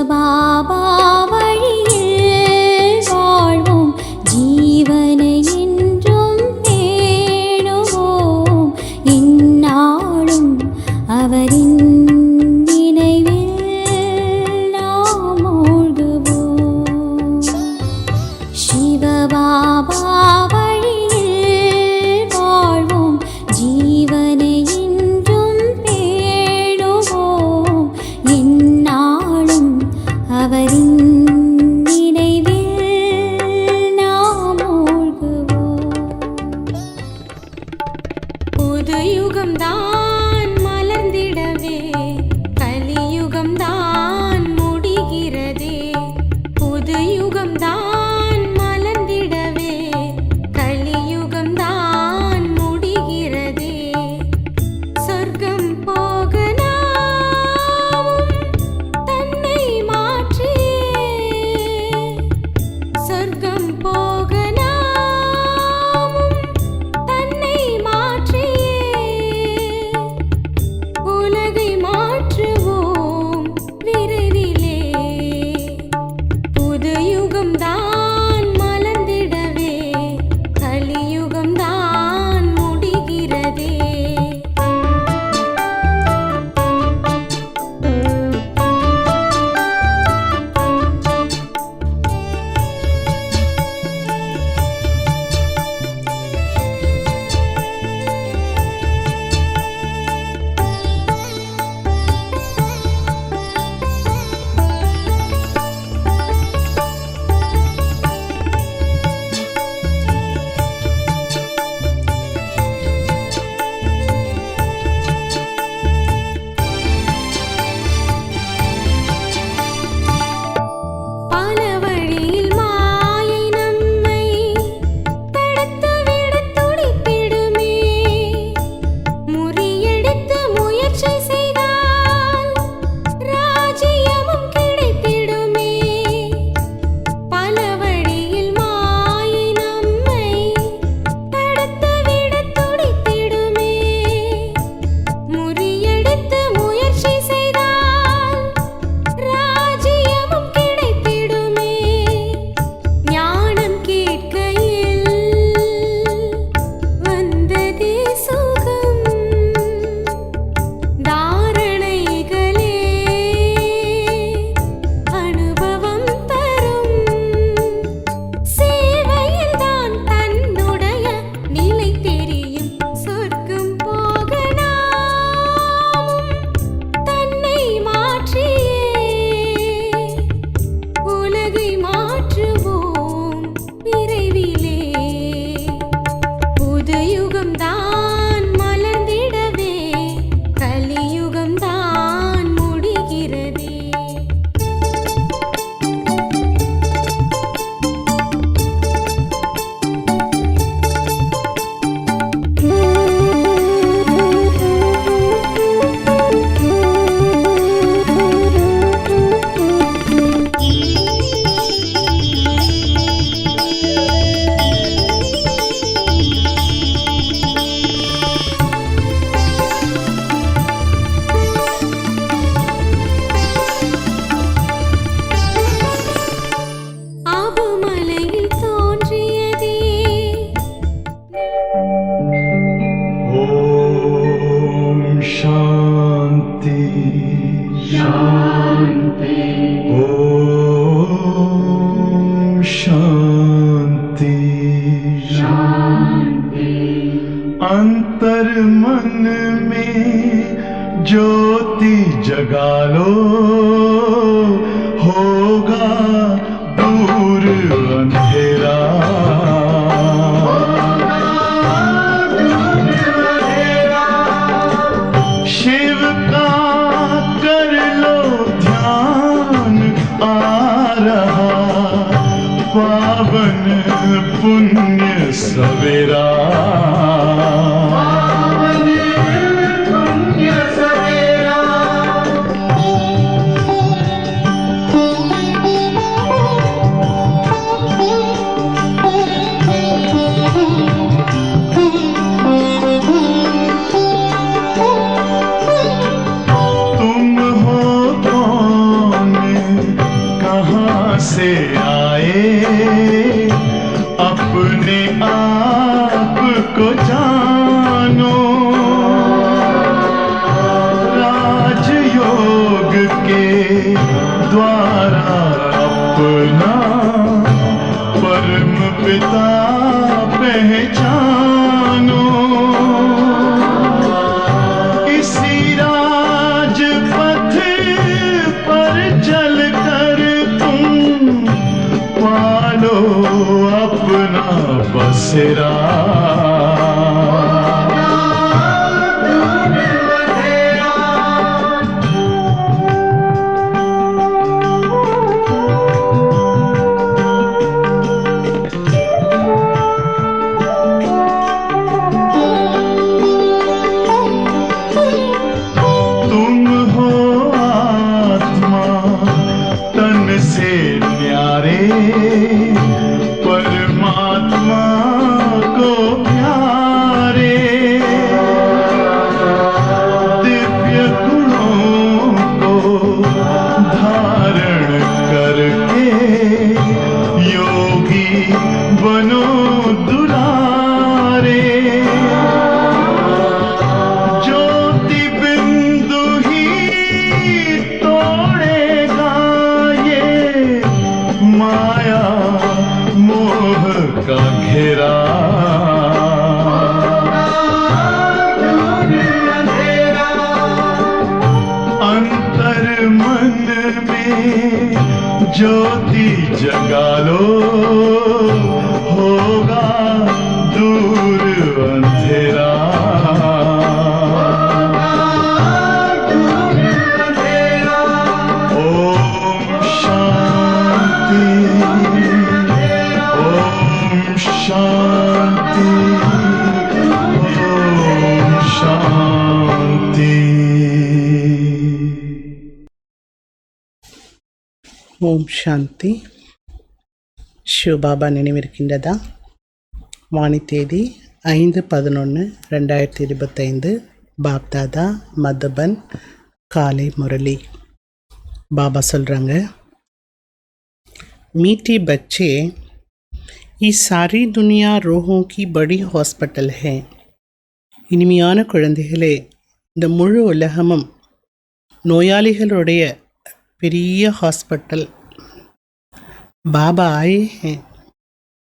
சிவபாபா வழியில் வாழ்வோம், ஜீவனை என்றும் பேணுவோம், இந்நாளும் அவரின் நினைவில் நாம் மூழ்குவோம். சிவபாபா வழியில் வாழ்வோம், ஜீவனை என்றும் பேணுவோம், இந்நாளும் அவரின் நினைவில் நாம் மூழ்குவோம். புது யுகம்தான் மலர்ந்திடவே கலியுகம்தான் முடிகிறதே. புது யுகம்தான் மலர்ந்திடவே கலியுகம்தான் முடிகிறதே. சொர்க்கம் போக நாமும் தன்னை மாற்றியே, சொர்க்கம் போக நாமும் தன்னை மாற்றியே, உலகை மாற்றுவோம் விரைவிலே. புது யுகம்தான் மலர்ந்திடவே கலியுகம்தான் முடிகிறதே. பல வழியில் மாயை நம்மை தடுத்துவிடத் துடித்திடுமே. முறியடித்து முயற்சி செய்தால் ராஜ்யமும் கிடைத்திடுமே. பல வழியில் மாயை நம்மை தடுத்துவிடத் துடித்திடுமே. முறியடித்து முயற்சி செய்தால் ராஜ்யமும் கிடைத்திடுமே. ஞானம் கேட்கையில் வந்ததே சுகம், தாரணைகளே அனுபவம் தரும். சேவையில்தான் தன்னுடைய நிலை தெரியும். சொர்க்கம் போக நாமும் தன்னை மாற்றியே, உலகை மாற்றுவோம் விரைவிலே. புது யுகம்தான் மலர்ந்திடவே கலியுகம்தான் முடிகிறதே. ஆபமலையில் தோன்றியதே Om Shanti Shanti Om Shanti Shanti अंतर मन में ज्योति जगा लो, होगा दूर अंधेरा. शिव का कर लो ध्यान, आ रहा पावन पुण्य सवेरा. तुम हो कौन से आए अपने आप को जानो राजयोग के द्वारा अपना परम पिता पहचानो इसी राजपथ पर चलकर तुम पालो अपना बसेरा परमात्मा को प्यारे दिव्य गुणों को धारण करके योगी बनो दुलारे ज्योति बिंदु ही तोड़ेगा ये माया मोह का घेरा अंतर मन में ज्योति जगा लो होगा दूर अंधेरा ओम शांति शांति ओम शांति ஓம் சாந்தி. சிவபாபா நினைவிருக்கின்றதா? வாணி தேதி 5/11/2025. பாப்தாதா மதுபன் காலை முரளி. பாபா சொல்கிறாங்க, मीठे बच्चे, ये सारी दुनिया रूहों की बड़ी हॉस्पिटल है. இனிமையான குழந்தைகளே, இந்த முழு உலகமும் நோயாளிகளுடைய பெரிய ஹாஸ்பிட்டல். பாபா ஆயே हैं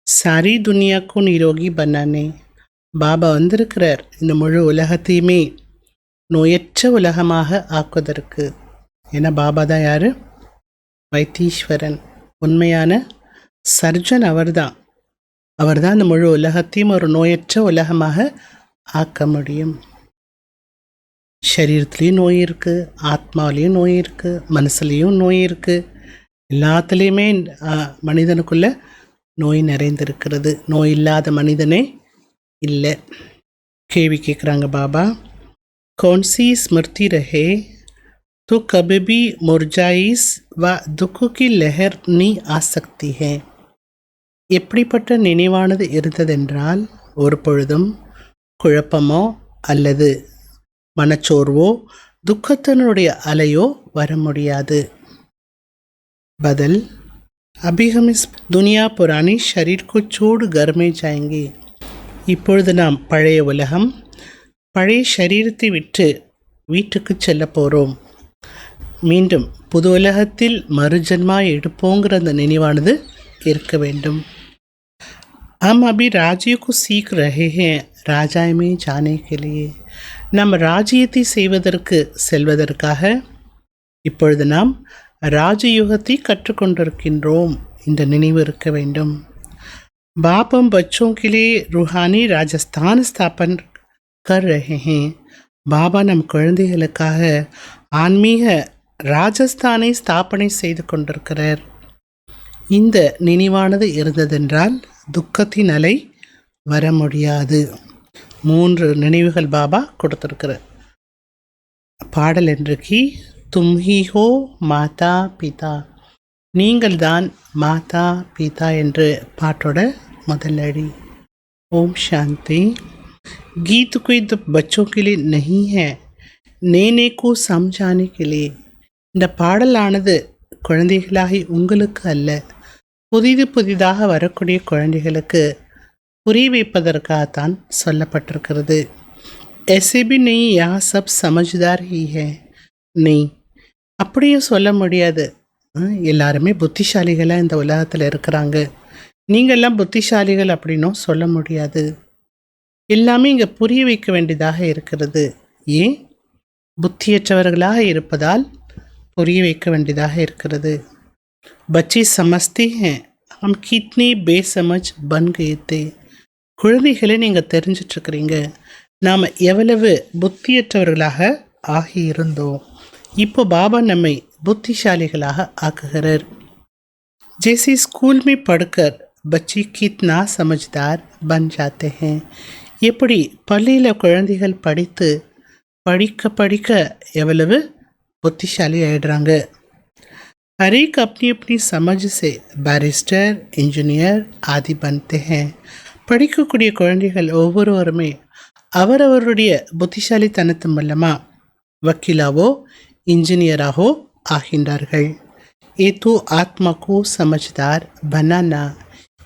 सारी दुनिया को निरोगी बनाने. பாபா வந்திருக்கிறார் இந்த முழு உலகத்தையுமே நோயற்ற உலகமாக ஆக்குவதற்கு. ஏன்னா பாபா தான் யார்? வைத்தீஸ்வரன், உண்மையான சர்ஜன். அவர்தான் இந்த முழு உலகத்தையும் ஒரு நோயற்ற உலகமாக ஆக்க முடியும். சரீரத்துலேயும் நோய் இருக்குது, ஆத்மாவிலையும் நோய் இருக்குது, மனசுலேயும் நோய் இருக்குது. எல்லாத்துலேயுமே மனிதனுக்குள்ள நோய் நிறைந்திருக்கிறது. நோய் இல்லாத மனிதனே இல்லை. கேள்வி கேட்குறாங்க பாபா, कौन-सी स्मृति रहे तो कभी भी मुरझाइश व दुख की लहर नहीं आ सकती है. எப்படிப்பட்ட நினைவானது இருந்ததென்றால் ஒரு பொழுதும் குழப்பமோ அல்லது மனச்சோர்வோ துக்கத்தினுடைய அலையோ வர முடியாது. बदल अभी हम इस दुनिया पुरानी शरीर को छोड़ घर में जाएंगे. இப்பொழுது நாம் பழைய உலகம், பழைய சரீரத்தை விட்டு வீட்டுக்கு செல்ல போகிறோம். மீண்டும் புது உலகத்தில் மறுஜன்மா எடுப்போங்கிற அந்த நினைவானது இருக்க வேண்டும். हम अभी राज्य को सीख रहे हैं राजाय में जाने के लिए. நம் ராஜ்யத்தை செய்வதற்கு செல்வதற்காக இப்பொழுது நாம் ராஜயோகத்தை கற்றுக்கொண்டிருக்கின்றோம். இந்த நினைவு இருக்க வேண்டும். बाप हम बच्चों के लिए रूहानी राजस्थान स्थापन कर रहे हैं. பாபா நம் குழந்தைகளுக்காக ஆன்மீக ராஜஸ்தானை ஸ்தாபனை செய்து கொண்டிருக்கிறார். இந்த நினைவானது இருந்ததென்றால் துக்கத்தின் அலை வர முடியாது. 3 நினைவுகள் பாபா கொடுத்திருக்கிறார். பாடல் இன்றைக்கு தும் ஹி ஹோ மாதா பிதா, நீங்கள்தான் மாதா பிதா என்று பாட்டோட முதல் அடி. ஓம் சாந்தி. गीत कोई तो बच्चों के लिए नहीं है, நேனே को समझाने के लिए. இந்த பாடலானது குழந்தைகளாகி உங்களுக்கு அல்ல, புதிதாக வரக்கூடிய குழந்தைகளுக்கு புரிய வைப்பதற்காகத்தான் சொல்லப்பட்டிருக்கிறது. ऐसे भी नहीं यहाँ सब समझदार ही है नहीं, அப்படியே சொல்ல முடியாது. எல்லாருமே புத்திசாலிகளாக இந்த உலகத்தில் இருக்கிறாங்க, நீங்கள்லாம் புத்திசாலிகள் அப்படின்னும் சொல்ல முடியாது. எல்லாமே இங்கே புரிய வைக்க வேண்டியதாக இருக்கிறது. ஏன்? புத்தியற்றவர்களாக இருப்பதால் புரிய வைக்க வேண்டியதாக இருக்கிறது. பச்சி சமஸ்தி ஹே ஹம் கிட்னி பேசமஜ் பன் கயே தே. குழந்தைகளை நீங்கள் தெரிஞ்சிட்ருக்கிறீங்க, நாம் எவ்வளவு புத்தியற்றவர்களாக ஆகியிருந்தோம். இப்போ பாபா நம்மை புத்திசாலிகளாக ஆக்குகிறார். जैसे स्कूल में पढ़कर बच्चे कितना समझदार बन जाते हैं, எப்படி பள்ளியில் குழந்தைகள் படிக்க படிக்க எவ்வளவு புத்திசாலி ஆயிடுறாங்க. हर एक अपनी अपनी समझ से बैरिस्टर, इंजीनियर आदि बनते हैं. படிக்கக்கூடிய குழந்தைகள் ஒவ்வொருவருமே அவரவருடைய புத்திசாலித்தனத்து மூலமாக வக்கீலாவோ इंजीनियराहो ஆகின்றார்கள். ஏ தூ ஆத்மா கோ சமஜ்தார் பனானா.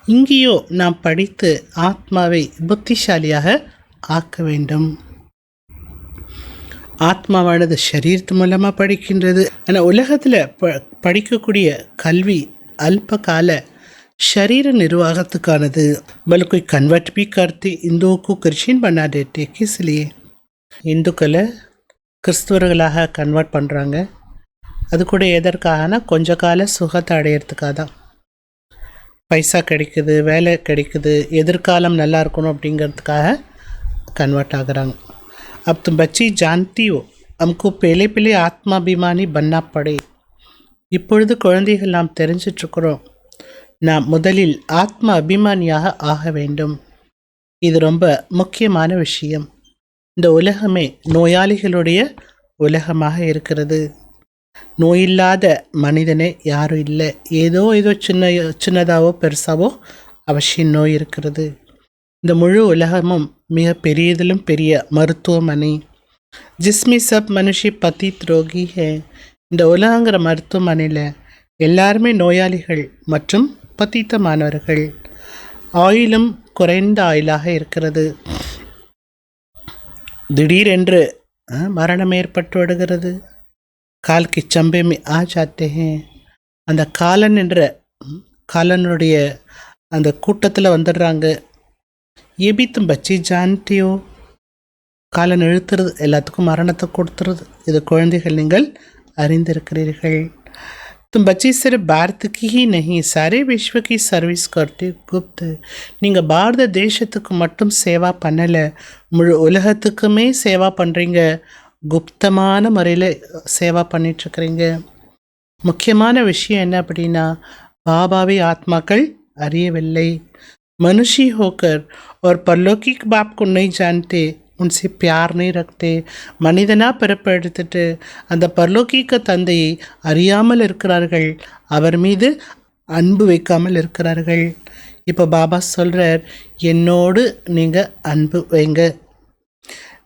இங்கேயோ நாம் படித்து ஆத்மாவை புத்திசாலியாக ஆக்க வேண்டும். ஆத்மாவானது சரீரத்து மூலமாக படிக்கின்றது. ஆனால் உலகத்தில் படிக்கக்கூடிய கல்வி அல்ப கால शरीर निर्वाहத்துக்கானது. बल्कि कोई कन्वर्ट भी करते हिंदुओं को क्रिश्चियन बना देते. किस लिए? இந்துக்களை கிறிஸ்துவர்களாக கன்வெர்ட் பண்ணுறாங்க. அது கூட எதற்காகனா கொஞ்ச கால சுகத்தை அடையிறதுக்காக தான். பைசா கிடைக்குது, வேலை கிடைக்குது, எதிர்காலம் நல்லா இருக்கணும் அப்படிங்கிறதுக்காக கன்வெர்ட் ஆகுறாங்க. अब तुम बच्ची जानती हो हमको पहले पहले ஆத்மாபிமானி बनना पड़े. இப்பொழுது குழந்தைகள் நாம் தெரிஞ்சிட்ருக்கிறோம், நாம் முதலில் ஆத்ம அபிமானியாக ஆக வேண்டும். இது ரொம்ப முக்கியமான விஷயம். இந்த உலகமே நோயாளிகளுடைய உலகமாக இருக்கிறது. நோயில்லாத மனிதனே யாரும் இல்லை. ஏதோ சின்னதாவோ பெருசாவோ அவசியம் நோய் இருக்கிறது. இந்த முழு உலகமும் மிக பெரியதிலும் பெரிய மருத்துவமனை. ஜிஸ்மி சப் மனுஷி பத்தித் ரோகி ஹே. இந்த உலகங்கிற மருத்துவமனையில் எல்லாருமே நோயாளிகள் மற்றும் பத்தித்தமானவர்கள். ஆயிலும் குறைந்த ஆயிலாக இருக்கிறது. திடீரென்று மரணம் ஏற்பட்டு விடுகிறது. கால் கி சம்பே மே ஆ ஜாத்தே ஹே. அந்த காலனுடைய அந்த கூட்டத்தில் வந்துடுறாங்க. ஏபி தும் பச்சி ஜான்டியோ. காலன் இழுத்துறது எல்லாத்துக்கும் மரணத்தை கொடுத்துறது. இது குழந்தைகள் நீங்கள் அறிந்திருக்கிறீர்கள். तुम बच्चे सिर्फ भारत की ही नहीं सारे विश्व की सर्विस करते गुप्त. நீங்கள் பாரத தேசத்துக்கு மட்டும் சேவா பண்ணலை, முழு உலகத்துக்குமே சேவா பண்ணுறீங்க. குப்தமான முறையில் சேவா பண்ணிட்டுருக்கிறீங்க. முக்கியமான விஷயம் என்ன அப்படின்னா, பாபாவை ஆத்மாக்கள் அறியவில்லை. मनुष्य होकर और परलौकिक बाप को नहीं जानते, उनसे प्यार नहीं रखते. மனிதனாக பிறப்பெடுத்துட்டு அந்த பரலோகிக்க தந்தையை அறியாமல் இருக்கிறார்கள், அவர் மீது அன்பு வைக்காமல் இருக்கிறார்கள். இப்போ பாபா சொல்கிறார், என்னோடு நீங்கள் அன்பு வைங்க.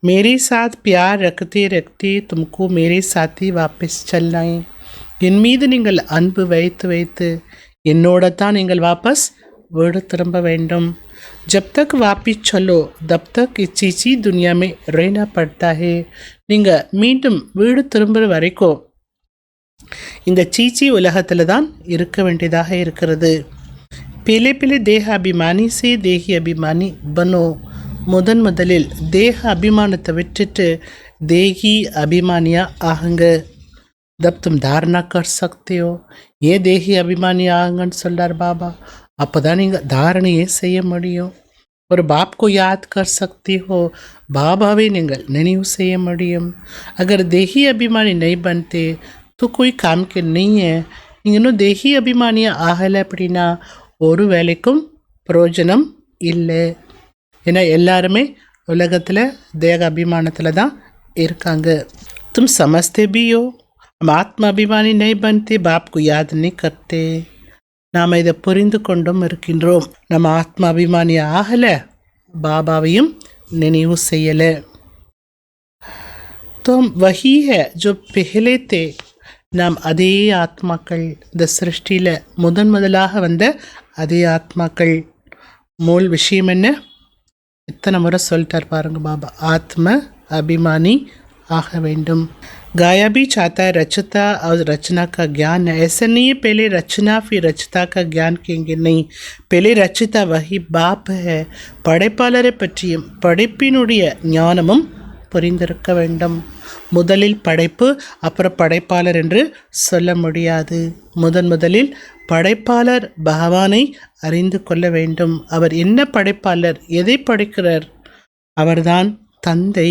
मेरे साथ प्यार रखते रखते तुमको मेरे साथ ही वापस चलना है. என் மீது நீங்கள் அன்பு வைத்து வைத்து என்னோட தான் நீங்கள் வாபஸ் வீடு திரும்ப வேண்டும். जब तक वापिस चलो तब तक इस चीची दुनिया में रहना पड़ता है. நீங்கள் மீண்டும் வீடு திரும்புகிற வரைக்கும் இந்த சீச்சி உலகத்தில் தான் இருக்க வேண்டியதாக இருக்கிறது. पहले पहले देह अभिमानी से देही अभिमानी बनो. முதலில் தேக அபிமானத்தை விட்டுட்டு தேகி அபிமானியாக ஆகுங்க. तब तुम धारणा कर सकते हो. ஏன் தேகி அபிமானி ஆகுங்கன்னு சொல்கிறார் பாபா. அப்போ தான் நீங்கள் தாரணையே செய்ய முடியும். ஒரு बाप को याद कर सकते हो. பாபாவை நீங்கள் நினைவு செய்ய முடியும். अगर देही अभिमानी नहीं बनते तो कोई काम के नहीं है. நீங்கள் இன்னும் தேகி அபிமானியாக ஆகலை அப்படின்னா ஒரு வேலைக்கும் பிரயோஜனம் இல்லை. ஏன்னா எல்லாருமே உலகத்தில் தேக அபிமானத்தில் தான் இருக்காங்க. तुम समझते भी हो हम आत्मा अभिमानी नहीं बनते, बाप को याद नहीं करते. நாம் இதை புரிந்து கொண்டும் இருக்கின்றோம். நம்ம ஆத்மா அபிமானி ஆகலை, பாபாவையும் நினைவு செய்யலை. तो वही है जो पहले थे நாம் அதே ஆத்மாக்கள், இந்த சிருஷ்டியில் முதலாக வந்த அதே ஆத்மாக்கள். மூல் விஷயம் என்ன? இத்தனை முறை சொல்லிட்டார் பாருங்க பாபா, ஆத்ம अभिमानी आग வேண்டும். गाया भी चाहता है रचता और रचना का ज्ञान है. ऐसा नहीं है पहले रचना फिर रचता का ज्ञान कहेंगे, नहीं. पहले रचता वही बाप है. படைப்பாளரை பற்றியும் படைப்பினுடைய ஞானமும் புரிந்திருக்க வேண்டும். முதலில் படைப்பு அப்புறம் படைப்பாளர் என்று சொல்ல முடியாது. முதலில் படைப்பாளர் பகவானை அறிந்து கொள்ள வேண்டும். அவர் என்ன படைப்பாளர், எதை படைக்கிறார்? அவர்தான் தந்தை.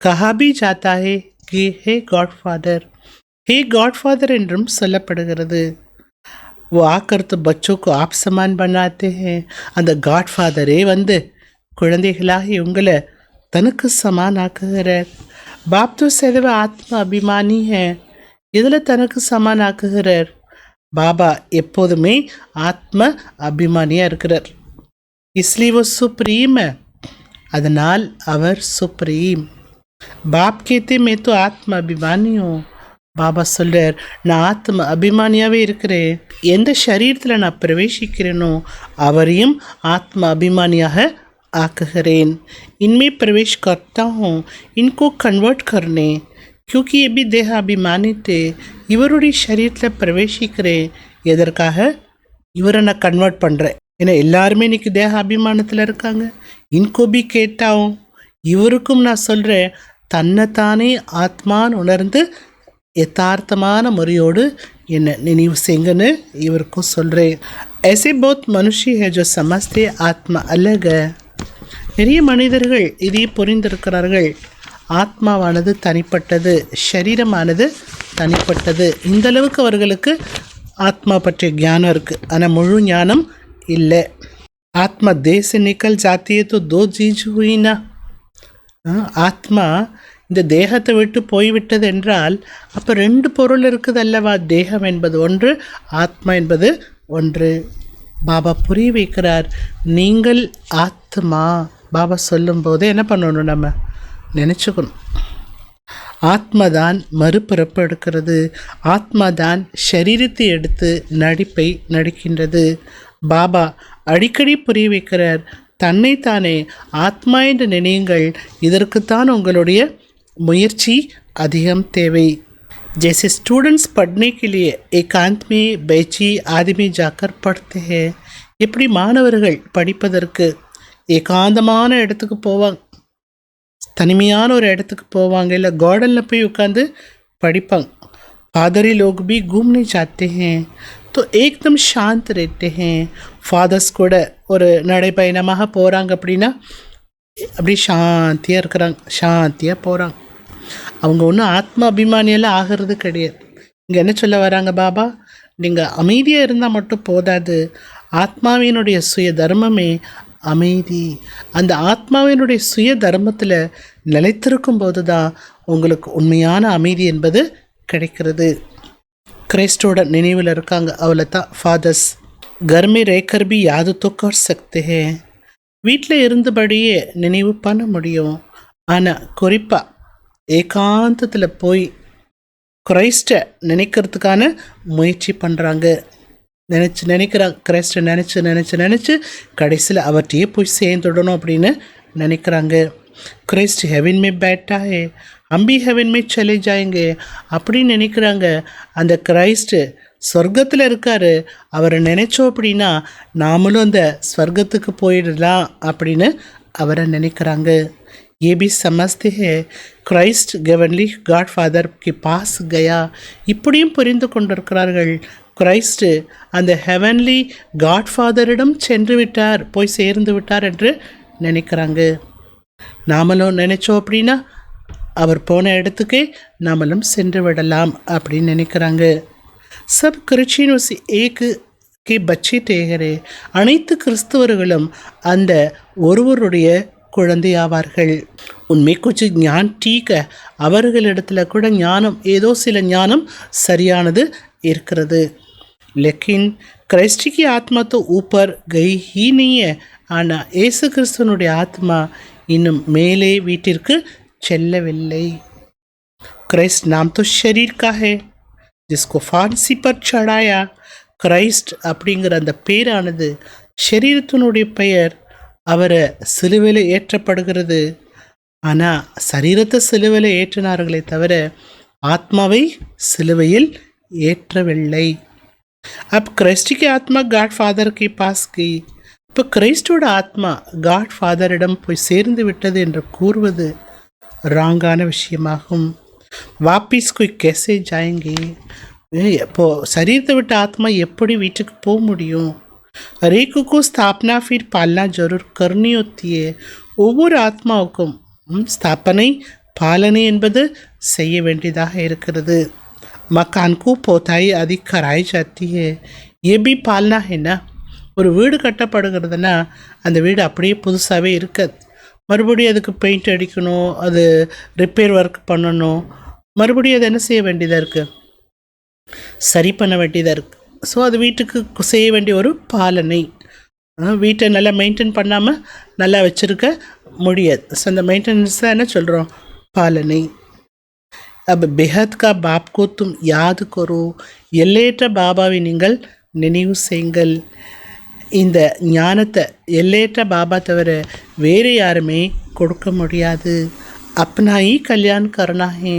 कहा भी जाता है कि हे गॉडफादर, हे गॉडफादर என்றும் சொல்லப்படுகிறது. वो आकर तो बच्चों को आप समान बनाते हैं. அந்த காட்ஃபாதரே வந்து குழந்தைகளாகி உங்களை தனக்கு சமானாக்குகிறார். बाप तो सदैव आत्मा अभिमानी है. இதில் தனக்கு சமானாக்குகிறார். பாபா எப்போதுமே ஆத்ம அபிமானியாக இருக்கிறார். इसलिए वो सुप्रीम है. அதனால் அவர் சுப்ரீம். பாப் கேத்தே மே தோ ஆத்ம அபிமானி ஹூ. பாபா சொல்கிறார், நான் ஆத்ம அபிமானியாகவே இருக்கிறேன். எந்த சரீரத்தில் நான் பிரவேசிக்கிறேனோ அவரையும் ஆத்ம அபிமானியாக ஆக்குகிறேன். इनमें प्रवेश करता हूँ इनको कन्वर्ट करने, क्योंकि ये भी देह अभिमानी थे. இவருடைய சரீரத்தில் பிரவேசிக்கிறேன். எதற்காக? இவரை நான் கன்வெர்ட் பண்ணுறேன். ஏன்னா எல்லாருமே இன்னைக்கு தேக அபிமானத்தில் இருக்காங்க. இன்கோபி கேட்டாவும் இவருக்கும் நான் சொல்கிறேன், தன்னைத்தானே ஆத்மான்னு உணர்ந்து யதார்த்தமான முறையோடு என்ன நினைவு செய்யுங்கன்னு இவருக்கும் சொல்கிறேன். ऐसे बहुत मनुष्य है जो समझते आत्मा अलग है. நிறைய மனிதர்கள் இதை புரிந்திருக்கிறார்கள். ஆத்மாவானது தனிப்பட்டது, சரீரமானது தனிப்பட்டது. இந்தளவுக்கு அவர்களுக்கு ஆத்மா பற்றிய ஞானம் இருக்குது. ஆனால் முழு ஞானம் இல்லை. ஆத்மா தேச நிக்கல் ஜாத்தியே தோ தோ चीज हुई ना. ஆத்மா இந்த தேகத்தை விட்டு போய்விட்டது என்றால் அப்போ ரெண்டு பொருள் இருக்குது அல்லவா? தேகம் என்பது ஒன்று, ஆத்மா என்பது ஒன்று. பாபா புரிய வைக்கிறார், நீங்கள் ஆத்மா. பாபா சொல்லும்போது என்ன பண்ணணும்? நம்ம நினச்சிக்கணும், ஆத்மாதான் மறுபிறப்பு எடுக்கிறது. ஆத்மாதான் சரீரத்தை எடுத்து நடிப்பை நடிக்கின்றது. பாபா அடிக்கடி புரிய வைக்கிறார், தன்னைத்தானே ஆத்மா என்று நினையுங்கள். இதற்குத்தான் உங்களுடைய முயற்சி அதிகம் தேவை. जैसे स्टूडेंट्स पढ़ने के लिए एकांत में बैची आदि में जाकर पढ़ते हैं. எப்படி மாணவர்கள் படிப்பதற்கு ஏகாந்தமான இடத்துக்கு போவாங்க, தனிமையான ஒரு இடத்துக்கு போவாங்க, இல்லை கார்டனில் போய் உட்காந்து படிப்பாங்க. फादरी लोग भी घूमने जाते हैं तो एकदम शांत रहते हैं. ஃபாதர்ஸ் கூட ஒரு நடைப்பயணமாக போகிறாங்க அப்படின்னா அப்படி சாந்தியாக இருக்கிறாங்க, சாந்தியாக போகிறாங்க. அவங்க ஒன்றும் ஆத்ம அபிமானியெல்லாம் ஆகிறது கிடையாது. இங்கே என்ன சொல்ல வராங்க பாபா? நீங்கள் அமைதியாக இருந்தால் மட்டும் போதாது, ஆத்மாவினுடைய சுய தர்மமே அமைதி. அந்த ஆத்மாவினுடைய சுய தர்மத்தில் நிலைத்திருக்கும் போது தான் உங்களுக்கு உண்மையான அமைதி என்பது கிடைக்கிறது. கிறிஸ்டோட நினைவில் இருக்காங்க, அவளை தான் ஃபாதர்ஸ். கர்மே ரேக்கர் பி யாது தோ கர் சக்தே ஹே. வீட்டில் இருந்தபடியே நினைவு பண்ண முடியும். ஆனால் குறிப்பாக ஏகாந்தத்தில் போய் கிரைஸ்டை நினைக்கிறதுக்கான முயற்சி பண்ணுறாங்க. நினைக்கிறாங்க, கிரைஸ்டை நினச்சி கடைசியில் அவர்கிட்டயே போய் சேர்ந்துடணும் அப்படின்னு நினைக்கிறாங்க. கிரைஸ்ட் ஹெவன் மே பேட்டா ஹே, அம்பி ஹெவன் மே சலே ஜாயங்க அப்படின்னு நினைக்கிறாங்க. அந்த கிரைஸ்ட்டு சொர்க்கத்தில் இருக்கார், அவரை நினைச்சோம் அப்படின்னா நாமளும் அந்த ஸ்வர்க்கத்துக்கு போயிடலாம் அப்படின்னு அவரை நினைக்கிறாங்க. ये भी समझते हैं क्राइस्ट हेवनली गॉड फादर के पास गया. இப்படியும் புரிந்து கொண்டிருக்கிறார்கள், கிரைஸ்ட் அந்த ஹெவன்லி காட் ஃபாதரிடம் சென்று விட்டார், போய் சேர்ந்து விட்டார் என்று நினைக்கிறாங்க. நாமளும் நினைச்சோம் அப்படின்னா அவர் போன இடத்துக்கே நாமளும் சென்று விடலாம் அப்படின்னு நினைக்கிறாங்க. சப் கிறிஸ்டியனோं से एक के बच्चे ठहरे. அனைத்து கிறிஸ்தவர்களும் அந்த ஒருவருடைய குழந்தையாவார்கள். உண்மை கொஞ்சம் ஞான் டீக்க, அவர்களிடத்தில் கூட ஞானம், ஏதோ சில ஞானம் சரியானது இருக்கிறது. लेकिन क्राइस्ट की आत्मा तो ऊपर गई ही नहीं है. ஆனால் இயேசு கிறிஸ்துவனுடைய ஆத்மா இன்னும் மேலே வீட்டிற்கு செல்லவில்லை. கிரைஸ்ட் நாம் तो शरीर का है, ஜிஸ்கோ ஃபான்சி பர் சடாயா, கிரைஸ்ட் அப்படிங்கிற அந்த பேரானது சரீரத்தினுடைய பெயர், அவரை சிலுவையில் ஏற்றப்படுகிறது. ஆனால் சரீரத்தை சிலுவையில் ஏற்றினார்களே தவிர ஆத்மாவை சிலுவையில் ஏற்றவில்லை. அப் கிறிஸ்டிக்கு ஆத்மா காட் ஃபாதர் கி பாஸ் கி. இப்போ கிறிஸ்டோட ஆத்மா காட் ஃபாதரிடம் போய் சேர்ந்து விட்டது என்று கூறுவது ராங்கான விஷயமாகும். வாப்பிஸ் கொய் கேசே ஜாயங்கே. இப்போது சரீரத்தை விட்ட ஆத்மா எப்படி வீட்டுக்கு போக முடியும்? ரேக்குக்கும் ஸ்தாபனா ஃபிர் பாலனா ஜரூர் கர்னி ஹோத்தி ஹை. ஒவ்வொரு ஆத்மாவுக்கும் ஸ்தாபனை பாலனை என்பது செய்ய வேண்டியதாக இருக்கிறது. मकान को पोताई आदि कराई जाती है, ये भी पालना है ना. ஒரு வீடு கட்டப்படுகிறதுனா அந்த வீடு அப்படியே புதுசாகவே இருக்காது. மறுபடியும் அதுக்கு பெயிண்ட் அடிக்கணும், அது ரிப்பேர் ஒர்க் பண்ணணும், மறுபடியும் அது என்ன செய்ய வேண்டியதாக இருக்குது, சரி பண்ண வேண்டியதாக இருக்குது. ஸோ அது வீட்டுக்கு செய்ய வேண்டிய ஒரு பாலனை. வீட்டை நல்லா மெயின்டைன் பண்ணாமல் நல்லா வச்சுருக்க முடியாது. ஸோ அந்த மெயின்டெனன்ஸ் தான் என்ன சொல்கிறோம், பாலனை. अब बेहद का बाप को तुम याद करो. எல்லையற்ற பாபாவை நீங்கள் நினைவு செய்யுங்கள். இந்த ஞானத்தை எல்லையற்ற பாபா தவிர வேறு யாருமே கொடுக்க முடியாது. அப்னாயி கல்யாண் கர்னாஹே,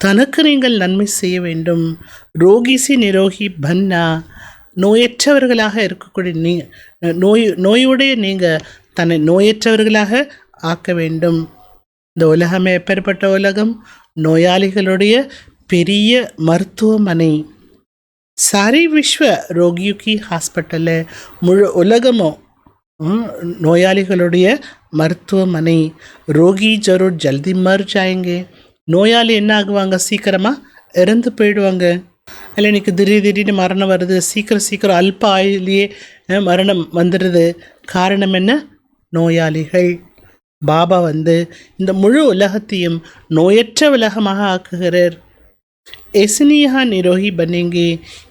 தனக்கு நீங்கள் நன்மை செய்ய வேண்டும். ரோகிசி நிரோகி பன்னா, நோயற்றவர்களாக இருக்கக்கூடிய நோயுடைய நீங்கள் தன்னை நோயற்றவர்களாக ஆக்க வேண்டும். இந்த உலகமே எப்பேற்பட்ட உலகம், நோயாளிகளுடைய பெரிய மருத்துவமனை. சாரி விஸ்வ ரோகியுக்கி ஹாஸ்பிட்டல், முழு உலகமும் நோயாளிகளுடைய மருத்துவமனை. ரோகி ஜரூர் ஜல்தி மர் ஜாயங்க. நோயாளி என்ன ஆகுவாங்க, சீக்கிரமாக இறந்து போயிடுவாங்க. இல்லை இன்றைக்கி திடீர்னு மரணம் வருது, சீக்கிரம் அல்ப ஆயுளியே மரணம் வந்துடுது. காரணம் என்ன, நோயாளிகள். பாபா இந்த முழு உலகத்தையும் நோயற்ற உலகமாக ஆக்குகிறார். எசினியா நிரோகி பன்னேங்கே,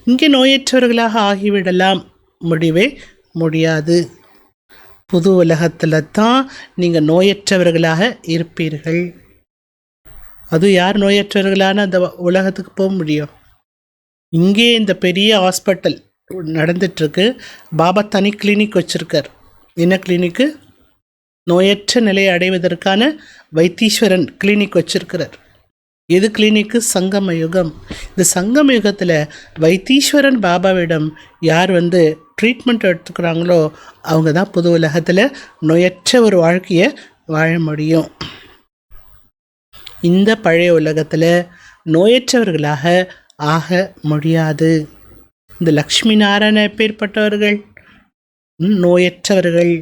இங்கே நோயற்றவர்களாக ஆகிவிடலாம், முடிவே முடியாது. புது உலகத்தில் தான் நீங்கள் நோயற்றவர்களாக இருப்பீர்கள். அது யார் நோயற்றவர்களான அந்த உலகத்துக்கு போக முடியும்? இங்கே இந்த பெரிய ஹாஸ்பிட்டல் நடந்துட்டுருக்கு. பாபா தனி கிளினிக் வச்சுருக்கார். என்ன கிளினிக்கு? நோயற்ற நிலையை அடைவதற்கான வைத்தீஸ்வரன் கிளினிக் வச்சிருக்கிறார். எது கிளினிக்கு? சங்கம யுகம். இந்த சங்கம யுகத்தில் வைத்தீஸ்வரன் பாபாவிடம் யார் ட்ரீட்மெண்ட் எடுத்துக்கிறாங்களோ அவங்க தான் புது உலகத்தில் நோயற்ற ஒரு வாழ்க்கையை வாழ முடியும். இந்த பழைய உலகத்தில் நோயற்றவர்களாக ஆக முடியாது. இந்த லக்ஷ்மி நாராயண எப்பேற்பட்டவர்கள்? நோயற்றவர்கள்,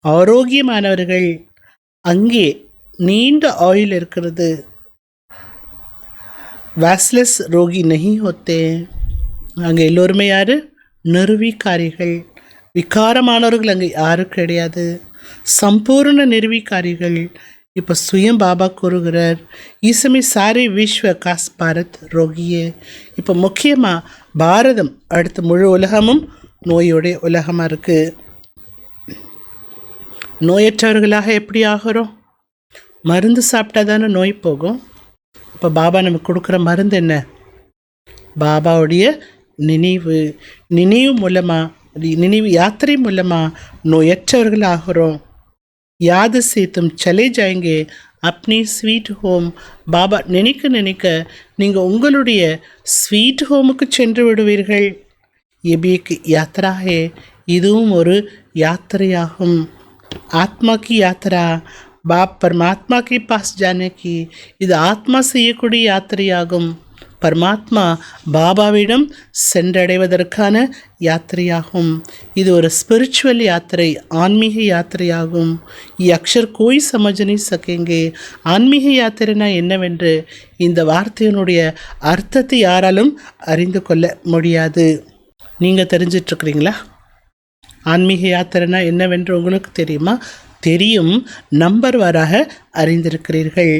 ஆரோக்கியமானவர்கள். அங்கே நீண்ட ஆயுள் இருக்கிறது. வேஸ்லெஸ் ரோகி நஹி ஹோத்தே. அங்கே எல்லோருமே யார்? நிர்வீக்காரிகள். விகாரமானவர்கள் அங்கே யாரும் கிடையாது. சம்பூர்ண நிர்வீக்காரிகள். இப்போ சுயம் பாபா கூறுகிறார், ஈசமே சாரி விஸ்வ காஸ் பாரத் ரோகியே. இப்போ முக்கியமாக பாரதம், அடுத்து முழு உலகமும் நோயுடைய உலகமாக இருக்குது. நோயற்றவர்களாக எப்படி ஆகிறோம்? மருந்து சாப்பிட்டா தானே நோய் போகும். இப்போ பாபா நமக்கு கொடுக்குற மருந்து என்ன? பாபாவுடைய நினைவு மூலமாக, நினைவு யாத்திரை மூலமாக நோயற்றவர்கள் ஆகிறோம். யாது से तुम चले जाएंगे अपनी स्वीट होम. பாபா நினைக்க நீங்கள் உங்களுடைய ஸ்வீட் ஹோமுக்கு சென்று விடுவீர்கள். எபிக் யாத்ரா ஹே, இதுவும் ஒரு யாத்திரையாகும். ஆத்மா की யாத்ரா, பாப் பரமாத்மா के पास जाने की, இது ஆத்மா செய்யக்கூடிய யாத்திரையாகும். பரமாத்மா பாபாவிடம் சென்றடைவதற்கான யாத்திரையாகும். இது ஒரு ஸ்பிரிச்சுவல் யாத்திரை, ஆன்மீக யாத்திரையாகும். அக்ஷர் கோய் சமஜனி சக்கேங்கே. ஆன்மீக யாத்திரைனா என்னவென்று இந்த வார்த்தையினுடைய அர்த்தத்தை யாராலும் அறிந்து கொள்ள முடியாது. நீங்கள் தெரிஞ்சிட்ருக்கிறீங்களா? ஆன்மீக யாத்திரைனா என்னவென்று உங்களுக்கு தெரியுமா? தெரியும். நம்பர்வாராக அறிந்திருக்கிறீர்கள்.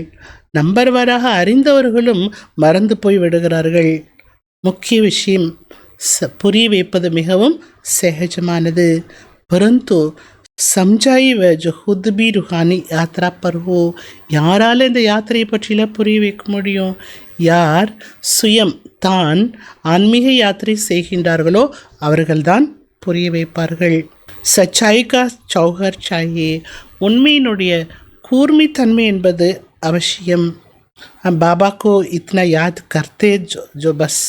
நம்பர்வாராக அறிந்தவர்களும் மறந்து போய் விடுகிறார்கள். முக்கிய விஷயம் புரிய வைப்பது மிகவும் சகஜமானது. பரந்து சம்ஜாயி जो खुद भी रूहानी यात्रा पर हो, யாரால் இந்த யாத்திரையை பற்றிலாம் புரிய வைக்க முடியும்? யார் சுயம் தான் ஆன்மீக யாத்திரை செய்கின்றார்களோ அவர்கள்தான் புரிய வைப்பார்கள். சச்சாய்கா சௌஹர் சாயே, உண்மையினுடைய கூர்மைத்தன்மை என்பது அவசியம். பாபாக்கோ இத்தனை யாத் கர்த்தே ஜோ பஸ்.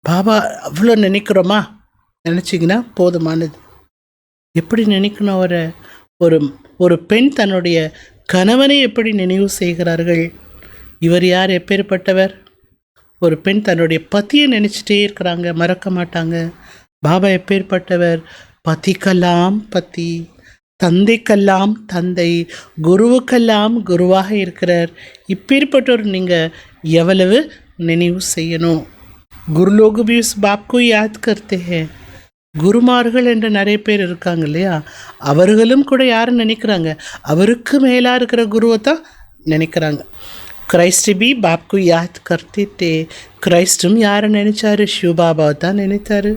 பாபா அவ்வளோ நினைக்கிறோமா? நினச்சிங்கன்னா போதுமானது. எப்படி நினைக்கணும் அவரை? ஒரு பெண் தன்னுடைய கணவனை எப்படி நினைவு செய்கிறார்கள்? இவர் யார்? எப்பேற்பட்டவர்? ஒரு பெண் தன்னுடைய பத்தியை நினச்சிட்டே இருக்கிறாங்க, மறக்க மாட்டாங்க. பாபா எப்பேற்பட்டவர்? பத்திக்கெல்லாம் பத்தி, தந்தைக்கெல்லாம் தந்தை, குருவுக்கெல்லாம் குருவாக இருக்கிறார். இப்பேற்பட்டவர் நீங்கள் எவ்வளவு நினைவு செய்யணும். குருலோகு भी उस बाप को याद करते हैं. குருமார்கள் என்ற நிறைய பேர் இருக்காங்க இல்லையா? அவர்களும் கூட யாரும் நினைக்கிறாங்க? அவருக்கு மேலாக இருக்கிற குருவை தான் நினைக்கிறாங்க. கிரைஸ்ட் பி பாப்கு யாத் கர்த்திட்டே. கிரைஸ்டும் யாரை நினைச்சாரு? சிவபாபாவை தான் நினைத்தாரு.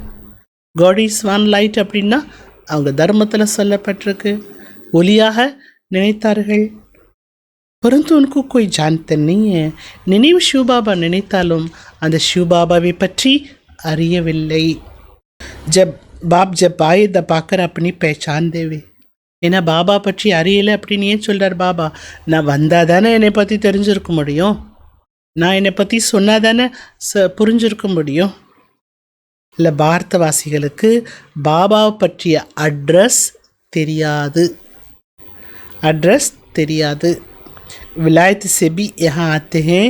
காட் இஸ் ஒன் லைட் அப்படின்னா அவங்க தர்மத்தில் சொல்லப்பட்டிருக்கு, ஒளியாக நினைத்தார்கள். परंतु उनको कोई जानते नहीं है. நினைவு சிவபாபா நினைத்தாலும் அந்த சிவபாபாவை பற்றி அறியவில்லை. जब बाप जब आए तब आकर अपनी पहचान देवे. ஏன்னா பாபா பற்றி அறியலை அப்படின்னு ஏன் சொல்கிறார் பாபா? நான் வந்தால் தானே என்னை பற்றி தெரிஞ்சிருக்க முடியும், நான் என்னை பற்றி சொன்னால் தானே புரிஞ்சிருக்க முடியும். இல்லை, பாரதவாசிகளுக்கு பாபாவை பற்றிய அட்ரஸ் தெரியாது. विलायत से भी यहाँ आते हैं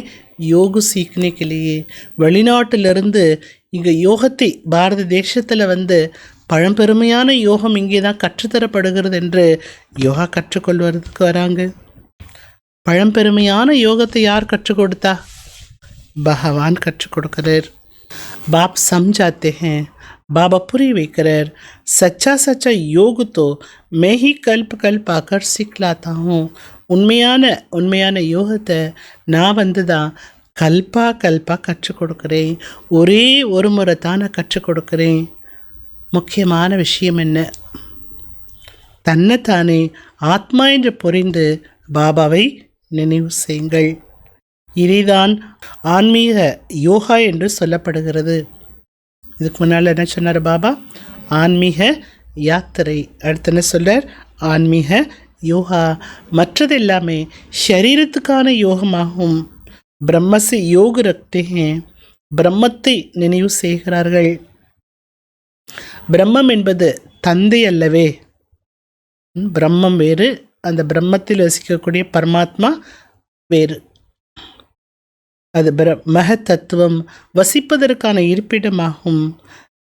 योग सीखने के लिए. வெளிநாட்டிலிருந்து இங்கே யோகத்தை பாரத தேசத்தில் வந்து பழம்பெருமையான யோகம் இங்கே தான் கற்றுத்தரப்படுகிறது என்று யோகா கற்றுக்கொள்வதற்கு வராங்க. பழம்பெருமையான யோகத்தை யார் கற்றுக் கொடுத்தா? பகவான் கற்றுக் கொடுக்கிறார். பாப் சம்ஜாते हैं, பாபா புரிய வைக்கிறார். சச்சா யோகு தோ மே ஹி கல்ப் ஆக்கர் சிக்லாத்தா ஹூம். உண்மையான யோகத்தை நான் வந்து தான் கல்பா கற்றுக் கொடுக்குறேன். ஒரே ஒரு முறை தான் நான் கற்றுக் கொடுக்குறேன். முக்கியமான விஷயம் என்ன? தன்னைத்தானே ஆத்மா என்று புரிந்து பாபாவை நினைவு செய்யுங்கள். இதைதான் ஆன்மீக யோகா என்று சொல்லப்படுகிறது. இதுக்கு முன்னால் என்ன சொன்னார் பாபா? ஆன்மீக யாத்திரை. அடுத்து என்ன சொல்றார்? ஆன்மீக யோகா. மற்றது எல்லாமே ஷரீரத்துக்கான யோகமாகும். பிரம்மசை யோக ரக்தே, பிரம்மத்தை நினைவு செய்கிறார்கள். பிரம்மம் என்பது தந்தை அல்லவே. பிரம்மம் வேறு, அந்த பிரம்மத்தில் வசிக்கக்கூடிய பரமாத்மா வேறு. அது மகத்தத்துவம், வசிப்பதற்கான இருப்பிடமாகும்.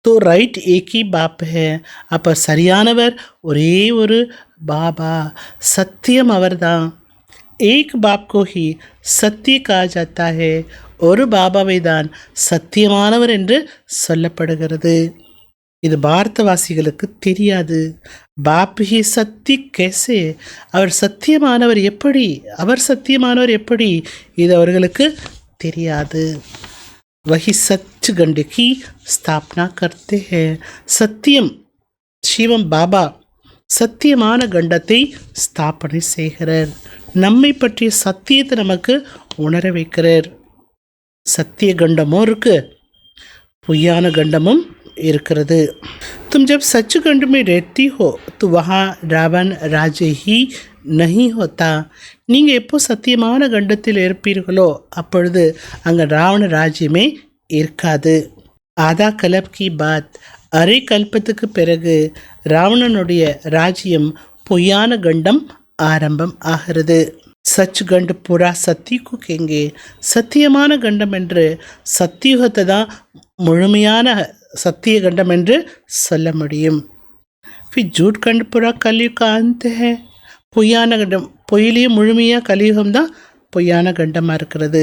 तो राइट एक ही बाप है. அப்போ சரியானவர் ஒரே ஒரு பாபா, சத்தியம் அவர்தான். एक बाप को ही सत्य कहा जाता है. ஒரு பாபாவை தான் சத்தியமானவர் என்று சொல்லப்படுகிறது. இது பாரதவாசிகளுக்கு தெரியாது. பாப் ஹி சத்தி கேசே, அவர் சத்தியமானவர் எப்படி, இது அவர்களுக்கு தெரியாது. वही सच गंड की स्थापना करते हैं. சத்தியம் சிவம் பாபா சத்தியமான கண்டத்தை ஸ்தாபனை செய்கிறார். நம்மை பற்றிய சத்தியத்தை நமக்கு உணர வைக்கிறார். சத்திய கண்டமும் இருக்கு, பொய்யான கண்டமும் இருக்கிறது. तुम जब सचखंड में रहती हो तो वहाँ रावण राज्य ही नहीं होता. நீங்கள் எப்போ சத்தியமான கண்டத்தில் இருப்பீர்களோ அப்பொழுது அங்கே ராவண ராஜ்யமே இருக்காது. ஆதா கல்ப் கி பாத், அரை கல்பத்துக்கு பிறகு ராவணனுடைய ராஜ்யம் பொய்யான கண்டம் ஆரம்பம் ஆகிறது. சச் கண்ட் புறா சத்தியக்கு கேங்கே, சத்தியமான கண்டம் என்று சத்தியுகத்தை தான் முழுமையான சத்திய கண்டம் என்று சொல்ல முடியும். फिर झूठ खंड पूरा कलयुग का अंत है. பொய்யான கண்டம், பொய்யிலேயே முழுமையாக கலியுகம் தான் பொய்யான கண்டமாக இருக்கிறது.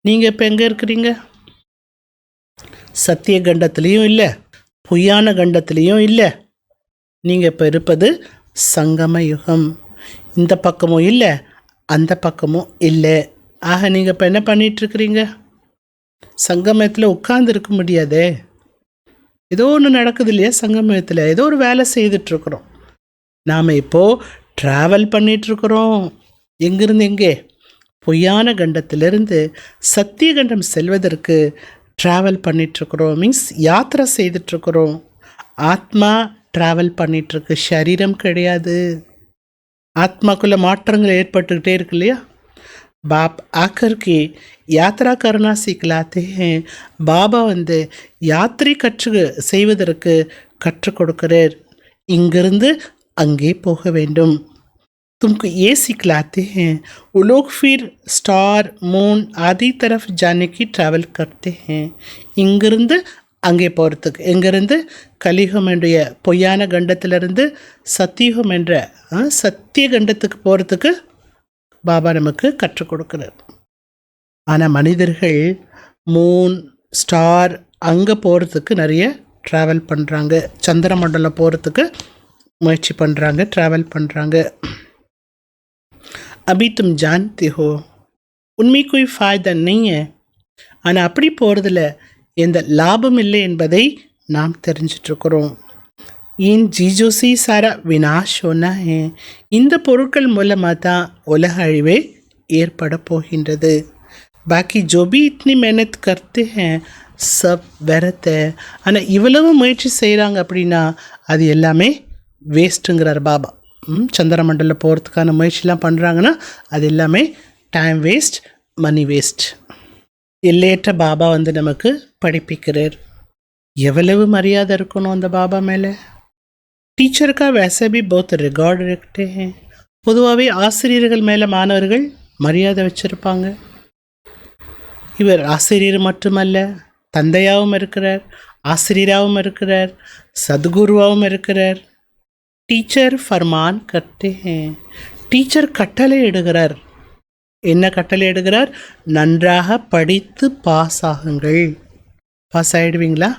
நீங்கள் இப்போ எங்கே இருக்கிறீங்க? சத்திய கண்டத்துலேயும் இல்லை, பொய்யான கண்டத்துலேயும் இல்லை. நீங்கள் இப்போ இருப்பது சங்கம யுகம். இந்த பக்கமும் இல்லை, அந்த பக்கமும் இல்லை. ஆக நீங்கள் இப்போ என்ன பண்ணிகிட்ருக்கிறீங்க? சங்கமயத்தில் உட்கார்ந்து இருக்க முடியாதே. ஏதோ ஒன்று நடக்குது இல்லையா? சங்கமயத்தில் ஏதோ ஒரு வேலை செய்துட்ருக்குறோம். நாம் இப்போது ட்ராவல் பண்ணிகிட்ருக்குறோம். எங்கேருந்து எங்கே? பொய்யான கண்டத்திலிருந்து சத்திய கண்டம் செல்வதற்கு ட்ராவல் பண்ணிகிட்ருக்குறோம். மீன்ஸ் யாத்திரை செய்துட்ருக்குறோம். ஆத்மா ட்ராவல் பண்ணிகிட்ருக்கு, சரீரம் கிடையாது. ஆத்மாக்குள்ளே மாற்றங்கள் ஏற்பட்டுக்கிட்டே இருக்கு இல்லையா. बाप आकर के यात्रा करना सिखलाते हैं. பாபா யாத்திரை செய்வதற்கு கற்றுக் கொடுக்கிறார். இங்கிருந்து அங்கே போக வேண்டும். तुमको ये सिखलाते हैं. वो लोग फिर स्टार मून आदि तरफ जाने की ट्रैवल करते हैं. இங்கிருந்து அங்கே போகிறதுக்கு, எங்கிருந்து கலியுகம் என்ற பொய்யான கண்டத்திலிருந்து சத்தியுகம் என்ற சத்திய கண்டத்துக்கு போகிறதுக்கு பாபா நமக்கு கற்றுக் கொடுக்கிறார். ஆனால் மனிதர்கள் மூன் ஸ்டார் அங்கே போகிறதுக்கு நிறைய ட்ராவல் பண்ணுறாங்க. சந்திர மண்டலம் போகிறதுக்கு முயற்சி பண்ணுறாங்க, ட்ராவல் பண்ணுறாங்க. अभी तुम जानते हो उनमें कोई फ़ायदा नहीं है. ஆனால் அப்படி போகிறதுல எந்த லாபம் இல்லை என்பதை நாம் தெரிஞ்சிட்ருக்கிறோம். इन चीज़ों से सारा विनाश होना है. இந்த பொருட்கள் மூலமாக தான் உலக அழிவே ஏற்பட போகின்றது. பாக்கி जो भी इतनी मेहनत करते हैं सब व्यर्थ है. ஆனால் இவ்வளவு முயற்சி செய்கிறாங்க அப்படின்னா அது எல்லாமே வேஸ்ட்டுங்கிறார் பாபா. சந்திரமண்டலம் போகிறதுக்கான முயற்சிலாம் பண்ணுறாங்கன்னா அது எல்லாமே டைம் வேஸ்ட், மணி வேஸ்ட். எல்லையற்ற பாபா நமக்கு படிப்பிக்கிறார். எவ்வளவு மரியாதை இருக்கணும் அந்த பாபா மேலே. टीचर का वैसे भी बहुत रिकॉर्ड रखते हैं. பொதுவாகவே ஆசிரியர்கள் மேலே மாணவர்கள் மரியாதை வச்சுருப்பாங்க. இவர் ஆசிரியர் மட்டுமல்ல, தந்தையாகவும் இருக்கிறார், ஆசிரியராகவும் இருக்கிறார், சத்குருவாகவும் இருக்கிறார். டீச்சர் ஃபர்மான் கர்த்தே ஹேன். டீச்சர் கட்டளை இடுகிறார். என்ன கட்டளை இடுகிறார்? நன்றாக படித்து பாஸ் ஆகுங்கள். பாஸ் ஆகிடுவீங்களா?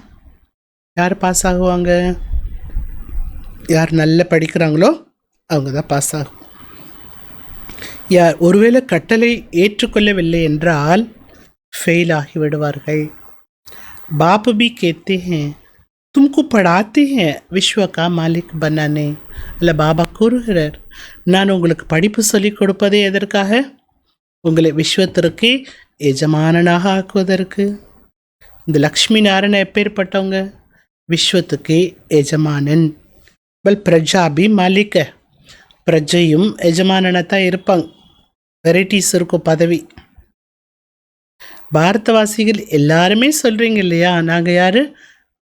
யார் பாஸ் ஆகுவாங்க? யார் நல்லா படிக்கிறாங்களோ அவங்க தான் பாஸ் ஆகும். யார் ஒருவேளை கட்டளை ஏற்றுக்கொள்ளவில்லை என்றால் ஃபெயில் ஆகிவிடுவார்கள். बाप भी कहते हैं तुमको पढ़ाते हैं विश्व का मालिक बनाने. இல்லை பாபா கூறுகிறார், நான் உங்களுக்கு படிப்பு சொல்லிக் கொடுப்பதே எதற்காக? உங்களை விஸ்வத்திற்கு எஜமானனாக ஆக்குவதற்கு. இந்த லக்ஷ்மி நாராயண எப்பேற்பட்டவங்க? விஸ்வத்துக்கு எஜமானன். பல் பிரஜா பி மாலிக்க. பிரஜையும் எஜமானனாக தான் இருப்பாங்க. வெரைட்டிஸ் இருக்கும் பதவி. பாரதவாசிகள் எல்லாருமே சொல்கிறீங்க இல்லையா, நாங்கள் யார்?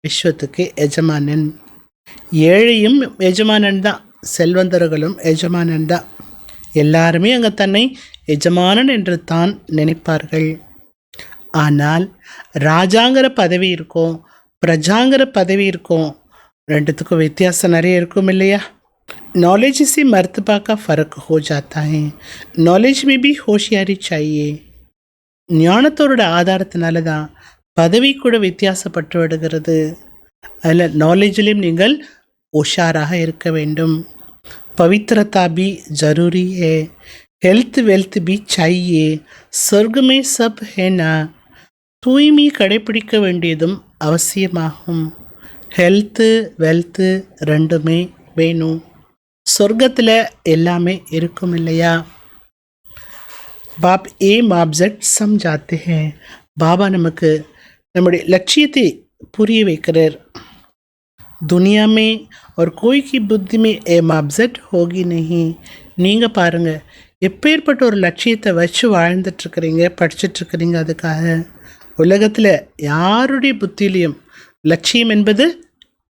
விஸ்வத்துக்கு எஜமானன். ஏழையும் எஜமானன் தான், செல்வந்தர்களும் எஜமானன் தான். எல்லாருமே அங்கே தன்னை எஜமானன் என்று தான் நினைப்பார்கள். ஆனால் ராஜாங்கிற பதவி இருக்கும், பிரஜாங்கிற பதவி இருக்கும். ரெண்டுத்துக்கும் வித்தியாசம் நிறைய இருக்கும் இல்லையா. नॉलेज से मर्तबा का फ़र्क हो जाता है. नॉलेज में भी होशियारी चाहिए. ஞானத்தோட ஆதாரத்தினால தான் பதவி கூட வித்தியாசப்பட்டு விடுகிறது. அதில் நாலேஜிலையும் நீங்கள் உஷாராக இருக்க வேண்டும். பவித்ரதா भी ज़रूरी है. हेल्थ वेल्थ भी चाहिए. स्वर्ग में सब है ना. தூய்மை கடைப்பிடிக்க வேண்டியதும் அவசியமாகும். ஹெல்த்து வெல்த்து ரெண்டுமே வேணும். சொர்க்கத்தில் எல்லாமே இருக்கும் இல்லையா. பாப் ஏ மாப்ஜெட் சம்ஜாते हैं. பாபா நமக்கு நம்முடைய லட்சியத்தை புரிய வைக்கிறார். दुनिया में और कोई की बुद्धि में ए माब्जेट होगी नहीं. நீங்கள் பாருங்கள், எப்பேற்பட்ட ஒரு லட்சியத்தை வச்சு வாழ்ந்துட்டுருக்குறீங்க, படிச்சுட்ருக்குறீங்க. அதுக்காக உலகத்தில் யாருடைய புத்தியிலையும் லட்சியம் என்பது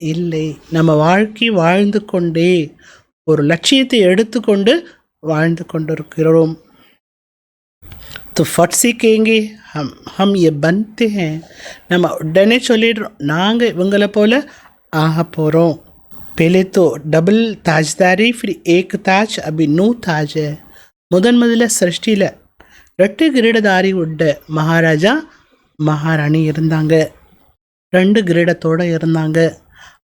இல்லை. நம்ம வாழ்க்கை வாழ்ந்து கொண்டே ஒரு லட்சியத்தை எடுத்துக்கொண்டு வாழ்ந்து கொண்டிருக்கிறோம். तो फट से कहेंगे हम ये बनते हैं. நம்ம உடனே சொல்லிடுறோம், நாங்கள் இவங்களை போல் ஆக போகிறோம். पहले तो डबल ताजदारी फिर एक ताज अभी 9 ताज है. முதல்ல சிருஷ்டியில் 2 கிரீடதாரி உள்ள மகாராஜா மகாராணி இருந்தாங்க. 2 கிரீடத்தோடு இருந்தாங்க.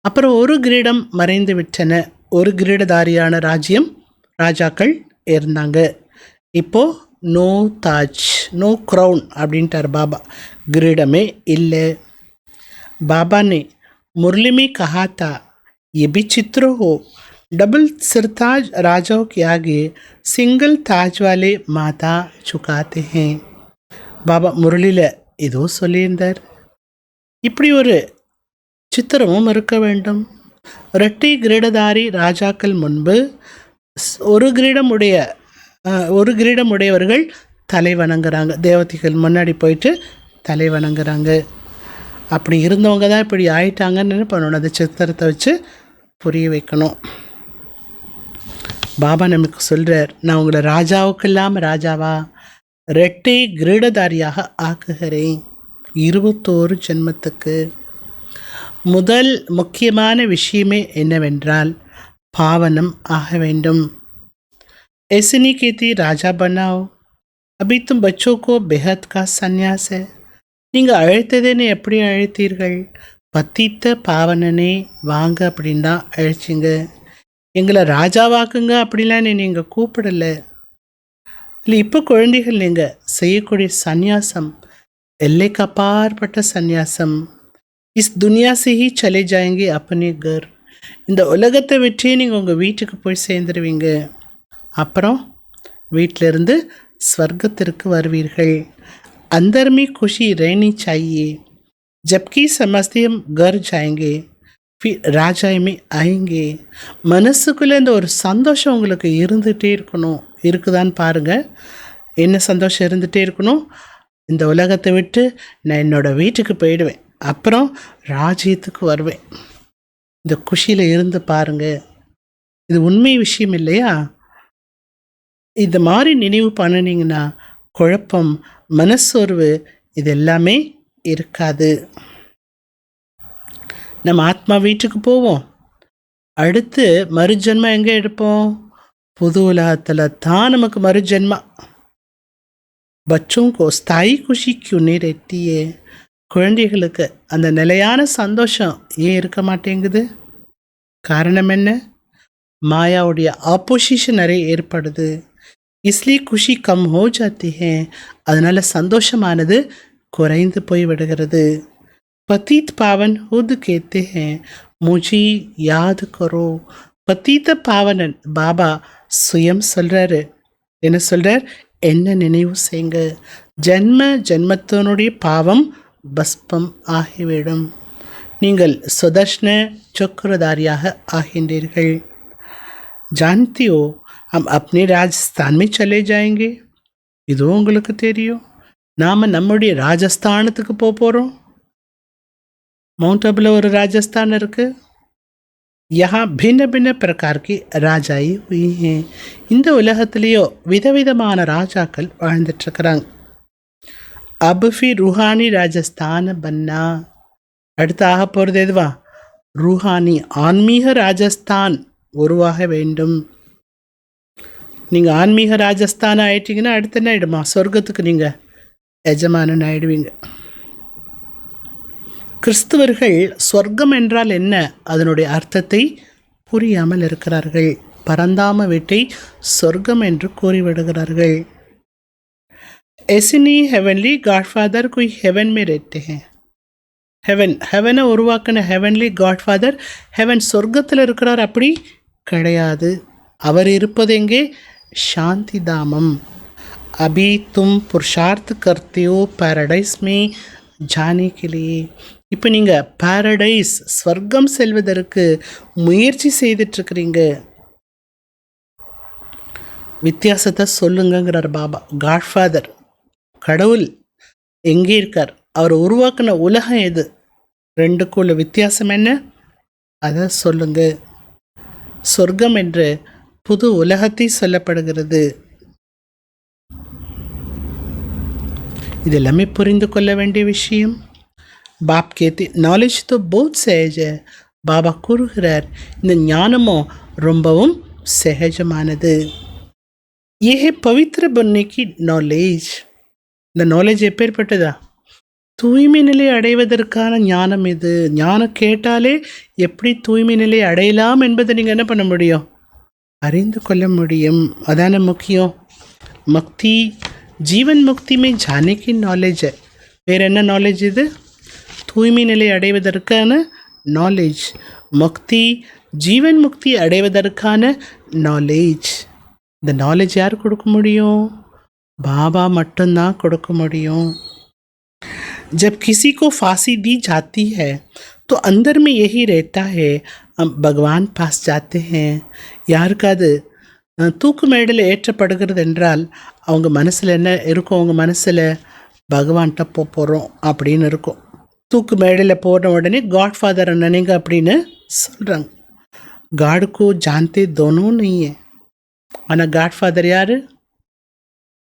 அப்புறம் ஒரு கிரீடம் மறைந்து விட்டன. ஒரு கிரீடதாரியான ராஜாக்கள் இருந்தாங்க. இப்போது நோ தாஜ், நோ க்ரௌன் அப்படின்ட்டார் பாபா. கிரீடமே இல்லை. बाबा ने मुरली में कहा था ये भी चित्र हो डबल सिरताज राजाओं के आगे सिंगल ताज वाले माता झुकाते हैं. பாபா முரளியில் ஏதோ சொல்லியிருந்தார். இப்படி ஒரு சித்திரமும் இருக்க வேண்டும். இரட்டை கிரீடதாரி ராஜாக்கள் முன்பு ஒரு கிரீடம் உடையவர்கள் தலை வணங்குறாங்க. தேவதைகள் முன்னாடி போயிட்டு தலை வணங்குறாங்க. அப்படி இருந்தவங்க தான் இப்படி ஆயிட்டாங்கன்னு பண்ணணும். அந்த சித்திரத்தை வச்சு புரிய வைக்கணும். பாபா நமக்கு சொல்கிறார், நான் உங்களை ராஜாவுக்கெல்லாம் ராஜாவா இரட்டை கிரீடதாரியாக ஆக்குகிறேன் 21 ஜென்மத்துக்கு. முதல் முக்கியமான விஷயமே என்னவென்றால் பாவனம் ஆக வேண்டும். ऐसे नहीं कहती राजा बनाओ, अभी तुम बच्चों को बेहद का संन्यास है. நீங்கள் அழைத்ததேன்னு எப்படி அழைத்தீர்கள்? பத்தித்த பாவனனே வாங்க அப்படின்னு தான் அழைச்சிங்க. எங்களை ராஜாவாக்குங்க அப்படிலாம் நீங்கள் கூப்பிடலை. இல்லை, இப்போ குழந்தைகள் நீங்கள் செய்யக்கூடிய சந்நியாசம் எல்லைக்கு அப்பாற்பட்ட சந்நியாசம். இஸ் துனியா से ही चले जाएंगे अपने घर. இந்த உலகத்தை விட்டே நீங்கள் உங்கள் வீட்டுக்கு போய் சேர்ந்துருவீங்க. அப்புறம் வீட்டிலிருந்து ஸ்வர்க்கத்திற்கு வருவீர்கள். अंदर में खुशी रहनी चाहिए. जबकि समझते हम घर जाएंगे फिर ராஜாய் में आएंगे. மனசுக்குள்ளே இந்த ஒரு சந்தோஷம் உங்களுக்கு இருந்துகிட்டே இருக்கணும். இருக்குதான்னு பாருங்கள். என்ன சந்தோஷம் இருந்துகிட்டே இருக்கணும்? இந்த உலகத்தை விட்டு நான் என்னோடய வீட்டுக்கு போயிடுவேன், அப்புறம் ராஜ்யத்துக்கு வருவேன். இந்த குஷியில் இருந்து பாருங்கள். இது உண்மை விஷயம் இல்லையா? இந்த மாதிரி நினைவு பண்ணினீங்கன்னா குழப்பம், மனசோர்வு இது எல்லாமே இருக்காது. நம்ம ஆத்மா வீட்டுக்கு போவோம். அடுத்து மறுஜென்மம் எங்கே எடுப்போம்? புது உலகத்தில் தான் நமக்கு மறுஜென்மா. பச்சோं को स्थायी खुशी क्यों नहीं रहती है? குழந்தைகளுக்கு அந்த நிலையான சந்தோஷம் ஏன் இருக்க மாட்டேங்குது? காரணம் என்ன? மாயாவுடைய ஆப்போசிஷன் நிறைய ஏற்படுது. इसलिए खुशी कम हो जाती है. அதனால் சந்தோஷமானது குறைந்து போய் விடுகிறது. பதீத் பாவன் खुद कहते हैं मुझे याद करो. பதீத பாவனன் பாபா சுயம் சொல்கிறாரு. என்ன சொல்கிறார்? என்ன நினைவு செய்யுங்க. ஜென்ம ஜென்மத்தினுடைய பாவம் பஸ்பம் ஆகிவிடும். நீங்கள் சுதர்ஷன சக்கரதாரியாக ஆகின்றீர்கள். जानती हो हम अपने राजस्थान में चले जाएंगे. இதுவும் உங்களுக்கு தெரியும். நாம் நம்முடைய ராஜஸ்தானத்துக்கு போகிறோம். माउंट आबूல ஒரு ராஜஸ்தான் இருக்குது. यहाँ भिन्न भिन्न प्रकार की राजाई हुई हैं. இந்த உலகத்திலேயோ விதவிதமான ராஜாக்கள் வாழ்ந்துட்டுருக்குறாங்க. अब फिर रूहानी राजस्थान बनना. அடுத்து ஆக போகிறது எதுவா? ரூஹானி ஆன்மீக ராஜஸ்தான் உருவாக வேண்டும். நீங்கள் ஆன்மீக ராஜஸ்தான் ஆயிட்டீங்கன்னா அடுத்து என்ன ஆகிடுமா? சொர்க்கத்துக்கு நீங்கள் எஜமானன் ஆயிடுவீங்க. கிறிஸ்துவர்கள் சொர்க்கம் என்றால் என்ன அதனுடைய அர்த்தத்தை புரியாமல் இருக்கிறார்கள். பரந்தாம வீட்டை சொர்க்கம் என்று கூறிவிடுகிறார்கள். ऐसे नहीं हेवनली गॉडफादर कोई हेवन में रहते हैं. ஹெவனை உருவாக்கின ஹெவன்லி காட்ஃபாதர் ஹெவன் சொர்க்கத்தில் இருக்கிறார் அப்படி கிடையாது. அவர் இருப்பது எங்கே? சாந்தி தாமம். अभी तुम पुरुषार्थ करते हो पैराडाइज में जाने के लिए. இப்போ நீங்கள் பாரடைஸ் ஸ்வர்க்கம் செல்வதற்கு முயற்சி செய்துட்ருக்கிறீங்க. வித்தியாசத்தை சொல்லுங்கிறார் பாபா. காட்ஃபாதர் கடவுள் எங்கே இருக்கார்? அவர் உருவாக்கின உலகம் எது? ரெண்டுக்குள்ள வித்தியாசம் என்ன? அதை சொல்லுங்க. சொர்க்கம் என்று புது உலகத்தை சொல்லப்படுகிறது. இதெல்லாமே புரிந்து கொள்ள வேண்டிய விஷயம். பாப் கேத்தி நாலேஜ் तो बहुत सहज है. பாபா கூறுகிறார், இந்த ஞானமோ ரொம்பவும் சகஜமானது. ये पवित्र बनने की नॉलेज. இந்த நாலேஜ் எப்பேற்பட்டதா? தூய்மை நிலை அடைவதற்கான ஞானம் இது. ஞானம் கேட்டாலே எப்படி தூய்மை நிலை அடையலாம் என்பதை நீங்கள் என்ன பண்ண முடியும்? அறிந்து கொள்ள முடியும். அதான முக்கியம். முக்தி ஜீவன் முக்தி மே ஜானே கி நாலேஜ். வேறு என்ன நாலேஜ் இது? தூய்மை நிலை அடைவதற்கான நாலேஜ். முக்தி ஜீவன் முக்தி அடைவதற்கான நாலேஜ். இந்த நாலேஜ் யார் கொடுக்க முடியும்? பாபா மட்டும்தான் கொடுக்க முடியும். जब किसी को फांसी दी जाती है तो अंदर में यही रहता है, हम भगवान पास जाते हैं. யாருக்காவது தூக்கு மேடையில் ஏற்றப்படுகிறது என்றால் அவங்க மனசில் என்ன இருக்கும்? அவங்க மனசில் பகவான்கிட்ட போகிறோம் அப்படின்னு இருக்கும். தூக்கு மேடையில் போன உடனே காட் ஃபாதரை நினைங்க அப்படின்னு சொல்கிறாங்க. காடுக்கு ஜான்தே தோனும் நீயே. ஆனால் காட் ஃபாதர் யார்?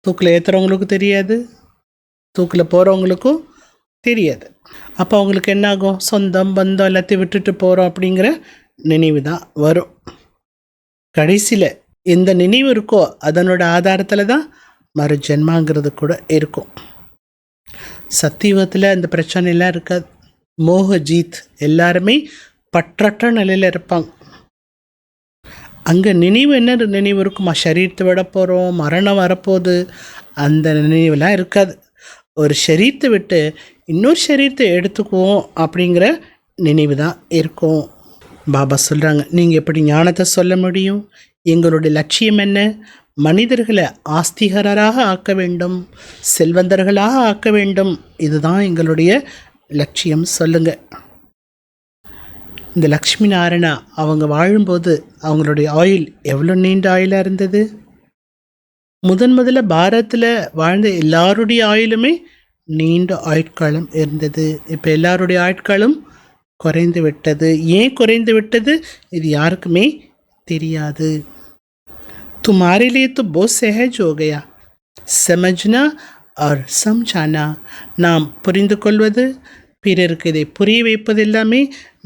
தூக்கில் ஏற்றுறவங்களுக்கு தெரியாது, தூக்கில் போகிறவங்களுக்கும் தெரியாது. அப்போ அவங்களுக்கு என்ன ஆகும்? சொந்தம் பந்தம் எல்லாத்தையும் விட்டுட்டு போகிறோம் அப்படிங்கிற நினைவு தான் வரும். கடைசியில் எந்த நினைவு இருக்கோ அதனோட ஆதாரத்தில் தான் மறு ஜென்மாங்கிறது கூட இருக்கும். சத்தியுகத்தில் அந்த பிரச்சனைலாம் இருக்காது. மோகஜீத் எல்லாருமே பற்றற்ற நிலையில் இருப்பாங்க. அங்கே நினைவு என்ன நினைவு இருக்குமா? சரீரத்தை விட போகிறோம், மரணம் வரப்போகுது, அந்த நினைவுலாம் இருக்காது. ஒரு சரீரத்தை விட்டு இன்னொரு சரீரத்தை எடுத்துக்குவோம் அப்படிங்கிற நினைவு தான் இருக்கும். பாபா சொல்கிறாங்க, நீங்கள் எப்படி ஞானத்தை சொல்ல முடியும்? எங்களுடைய லட்சியம் என்ன? மனிதர்களை ஆஸ்திகராக ஆக்க வேண்டும், செல்வந்தர்களாக ஆக்க வேண்டும். இதுதான் எங்களுடைய லட்சியம். சொல்லுங்கள். இந்த லக்ஷ்மி நாராயணா அவங்க வாழும்போது அவங்களுடைய ஆயுள் எவ்வளோ நீண்ட ஆயுளாக இருந்தது? முதல்ல பாரதத்தில் வாழ்ந்த எல்லாருடைய ஆயுளுமே நீண்ட ஆயுட்காலம் இருந்தது. இப்போ எல்லாருடைய ஆயுட்காலம் குறைந்து விட்டது. ஏன் குறைந்து விட்டது? இது யாருக்குமே தெரியாது. तुम्हारे लिए तो बहुत सहज हो गया समझना और समझाना. நாம் புரிந்து கொள்வது, பிறருக்கு இதை புரிய வைப்பது எல்லாமே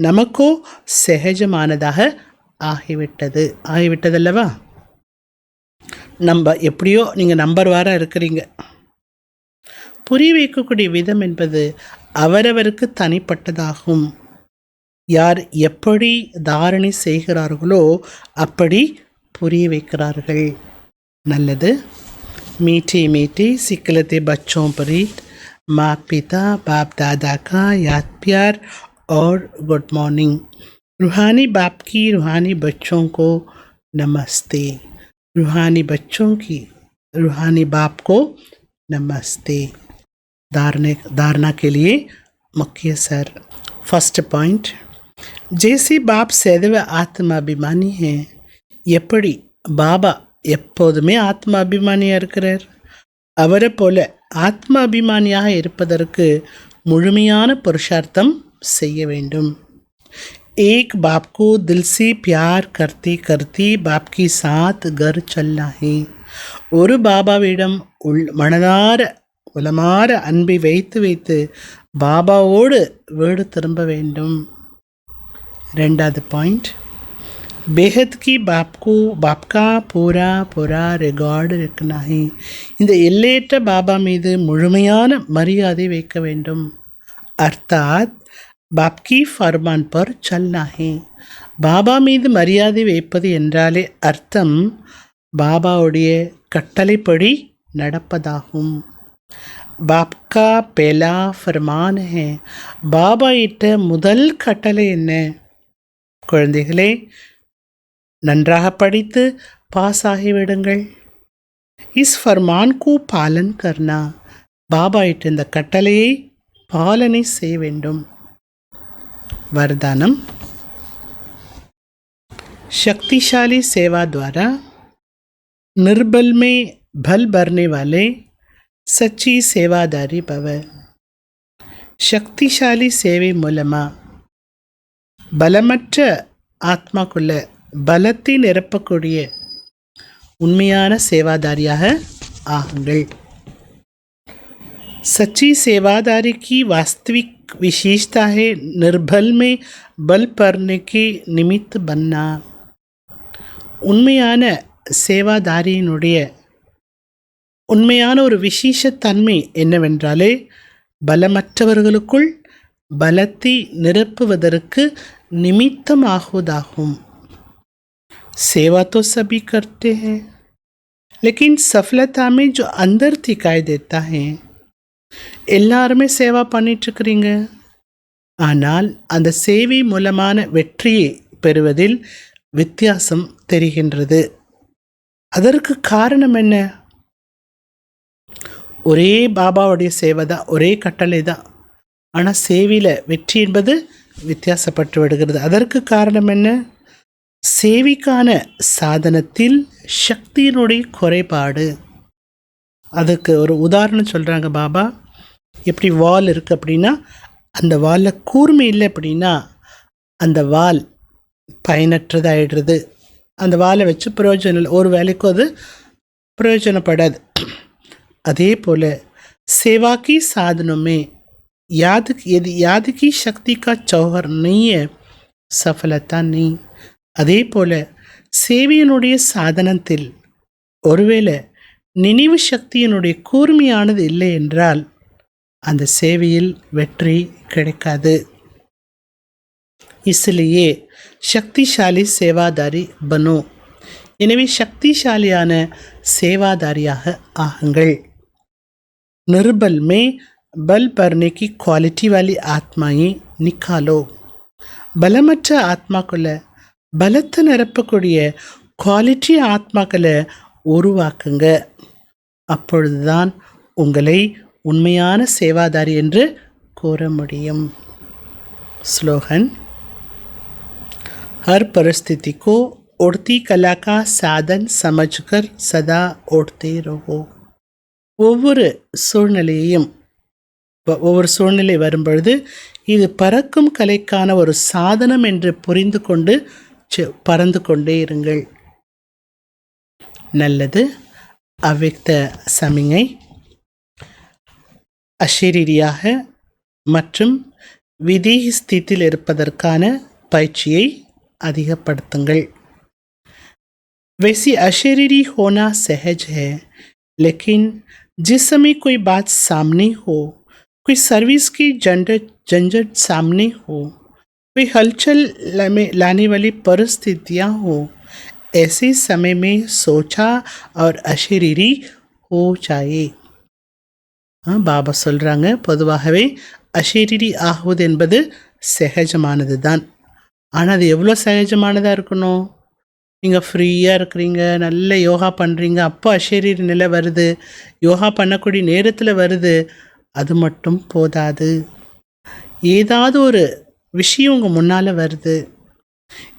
நமக்கோ சகஜமானதாக ஆகிவிட்டதல்லவா? நம்ம எப்படியோ நீங்கள் நம்பர் வாராக இருக்கிறீங்க. புரிய வைக்கக்கூடிய விதம் என்பது அவரவருக்கு தனிப்பட்டதாகும். யார் எப்படி தாரணை செய்கிறார்களோ அப்படி புரிய வைக்கிறார்கள். நல்லது. मीठे मीठे सिकलते बच्चों पर माँ पिता बाप दादा का याद प्यार और गुड मॉर्निंग. रूहानी बाप की रूहानी बच्चों को नमस्ते. रूहानी बच्चों की रूहानी बाप को नमस्ते. धारणा के लिए मुख्य सर. फर्स्ट पॉइंट, जैसे बाप सदैव आत्माभिमानी हैं, எப்படி பாபா எப்போதுமே ஆத்மாபிமானியாக இருக்கிறார், அவரை போல ஆத்மாபிமானியாக இருப்பதற்கு முழுமையான புருஷார்த்தம் செய்ய வேண்டும். एक बाप को दिल से प्यार करते करते बाप के साथ घर चलना है. ஒரு பாபாவிடம் மனதார உலமார அன்பை வைத்து வைத்து பாபாவோடு வீடு திரும்ப வேண்டும். ரெண்டாவது பாயிண்ட், बेहद की बाप का पूरा रिकॉर्ड रखना है. இந்த எல்லையற்ற பாபா மீது முழுமையான மரியாதை வைக்க வேண்டும். அர்த்தாத் பாப் கி ஃபர்மான் பர் சல்னா ஹே. பாபா மீது மரியாதை வைப்பது என்றாலே அர்த்தம் பாபாவுடைய கட்டளைப்படி நடப்பதாகும். பாப் கா பெலா ஃபர்மான் ஹே. பாபா இட்ட முதல் கட்டளை என்ன? குழந்தைகளே, நன்றாக படித்து பாஸ் ஆகிவிடுங்கள். இஸ் ஃபர்மான் கு பாலன் கர்னா. பாபா இட்ட இந்த கட்டளையை பாலனை செய்ய வேண்டும். वरदानम, शक्तिशाली सेवा द्वारा निर्बल में भल भरने वाले सच्ची सेवादारी भव. शक्तिशाली சேவை மூலமா பலமற்ற ஆத்மாக்குள்ள பலத்தை நிரப்பக்கூடிய உண்மையான சேவாதாரியாக ஆகுங்கள். सच्ची सेवादारी की वास्तविक विशेषता है निर्बल में बल भरने के निमित्त बनना. உண்மையான சேவாதாரியினுடைய உண்மையான ஒரு விசேஷ தன்மை என்னவென்றாலே பலமற்றவர்களுக்குள் பலத்தை நிரப்புவதற்கு நிமித்தமாகுவதாகும். सेवा तो सभी करते हैं, लेकिन सफलता में जो अंदर दिखाई देता है, எல்லாருமே சேவா பண்ணிட்டுருக்குறீங்க. ஆனால் அந்த சேவை மூலமான வெற்றியை பெறுவதில் வித்தியாசம் தெரிகின்றது. அதற்கு காரணம் என்ன? ஒரே பாபாவுடைய சேவை தான், ஒரே கட்டளை தான். ஆனால் சேவையில் வெற்றி என்பது வித்தியாசப்பட்டு விடுகிறது. அதற்கு காரணம் என்ன? சேவைக்கான சாதனத்தில் சக்தியினுடைய குறைபாடு. அதுக்கு ஒரு உதாரணம் சொல்கிறாங்க பாபா. எப்படி வால் இருக்குது அப்படின்னா, அந்த வாலில் கூர்மை இல்லை அப்படின்னா அந்த வால் பயனற்றதாகிடுறது. அந்த வாலை வச்சு பிரயோஜனம் இல்லை, ஒரு வேலைக்கும் அது பிரயோஜனப்படாது. அதே போல் सेवा की साधनों में याद की शक्ति का जौहर नहीं है, सफलता नहीं. அதே போல சேவையினுடைய சாதனத்தில் ஒருவேளை நினைவு சக்தியினுடைய கூர்மையானது இல்லை என்றால் அந்த சேவையில் வெற்றி கிடைக்காது. इसलिए शक्तिशाली सेवादारी बनो. எனவே சக்திசாலியான சேவாதாரியாக ஆகுங்கள். निर्बल में बल भरने की क्वालिटी वाली आत्माएं निकालो. பலமற்ற ஆத்மாக்களை பலத்தை நிரப்பக்கூடிய குவாலிட்டி ஆத்மாக்களை உருவாக்குங்க. அப்பொழுதுதான் உங்களை உண்மையான சேவாதாரி என்று கூற முடியும். ஸ்லோகன். हर परिस्थिति को उड़ती कला का साधन समझकर सदा उड़ते रहो. ஒவ்வொரு சூழ்நிலை வரும்பொழுது இது பறக்கும் கலைக்கான ஒரு சாதனம் என்று புரிந்து கொண்டு பறந்து கொண்டே இருங்கள். நல்லது. அவ்யக்த சமிங்கை. அஷரீரியாக மற்றும் விதேகி ஸ்திதியில் இருப்பதற்கான பயிற்சியை அதிகப்படுத்துங்கள். वैसे अशरीरी होना सहज है, लेकिन जिस समय कोई बात सामने हो, कोई सर्विस की झंझट सामने हो, कोई हलचल लाने वाली परिस्थितियाँ हो, ऐसे समय में सोचा और अशरीरी हो जाए. பாபா சொல்கிறாங்க, பொதுவாகவே அஷரீரி ஆகுவது என்பது சகஜமானது தான். ஆனால் அது எவ்வளோ சகஜமானதாக இருக்கணும்? நீங்கள் ஃப்ரீயாக இருக்கிறீங்க, நல்ல யோகா பண்ணுறீங்க, அப்போ அஷரீரி நிலை வருது, யோகா பண்ணக்கூடிய நேரத்தில் வருது. அது மட்டும் போதாது. ஏதாவது ஒரு விஷயம் உங்கள் முன்னால் வருது,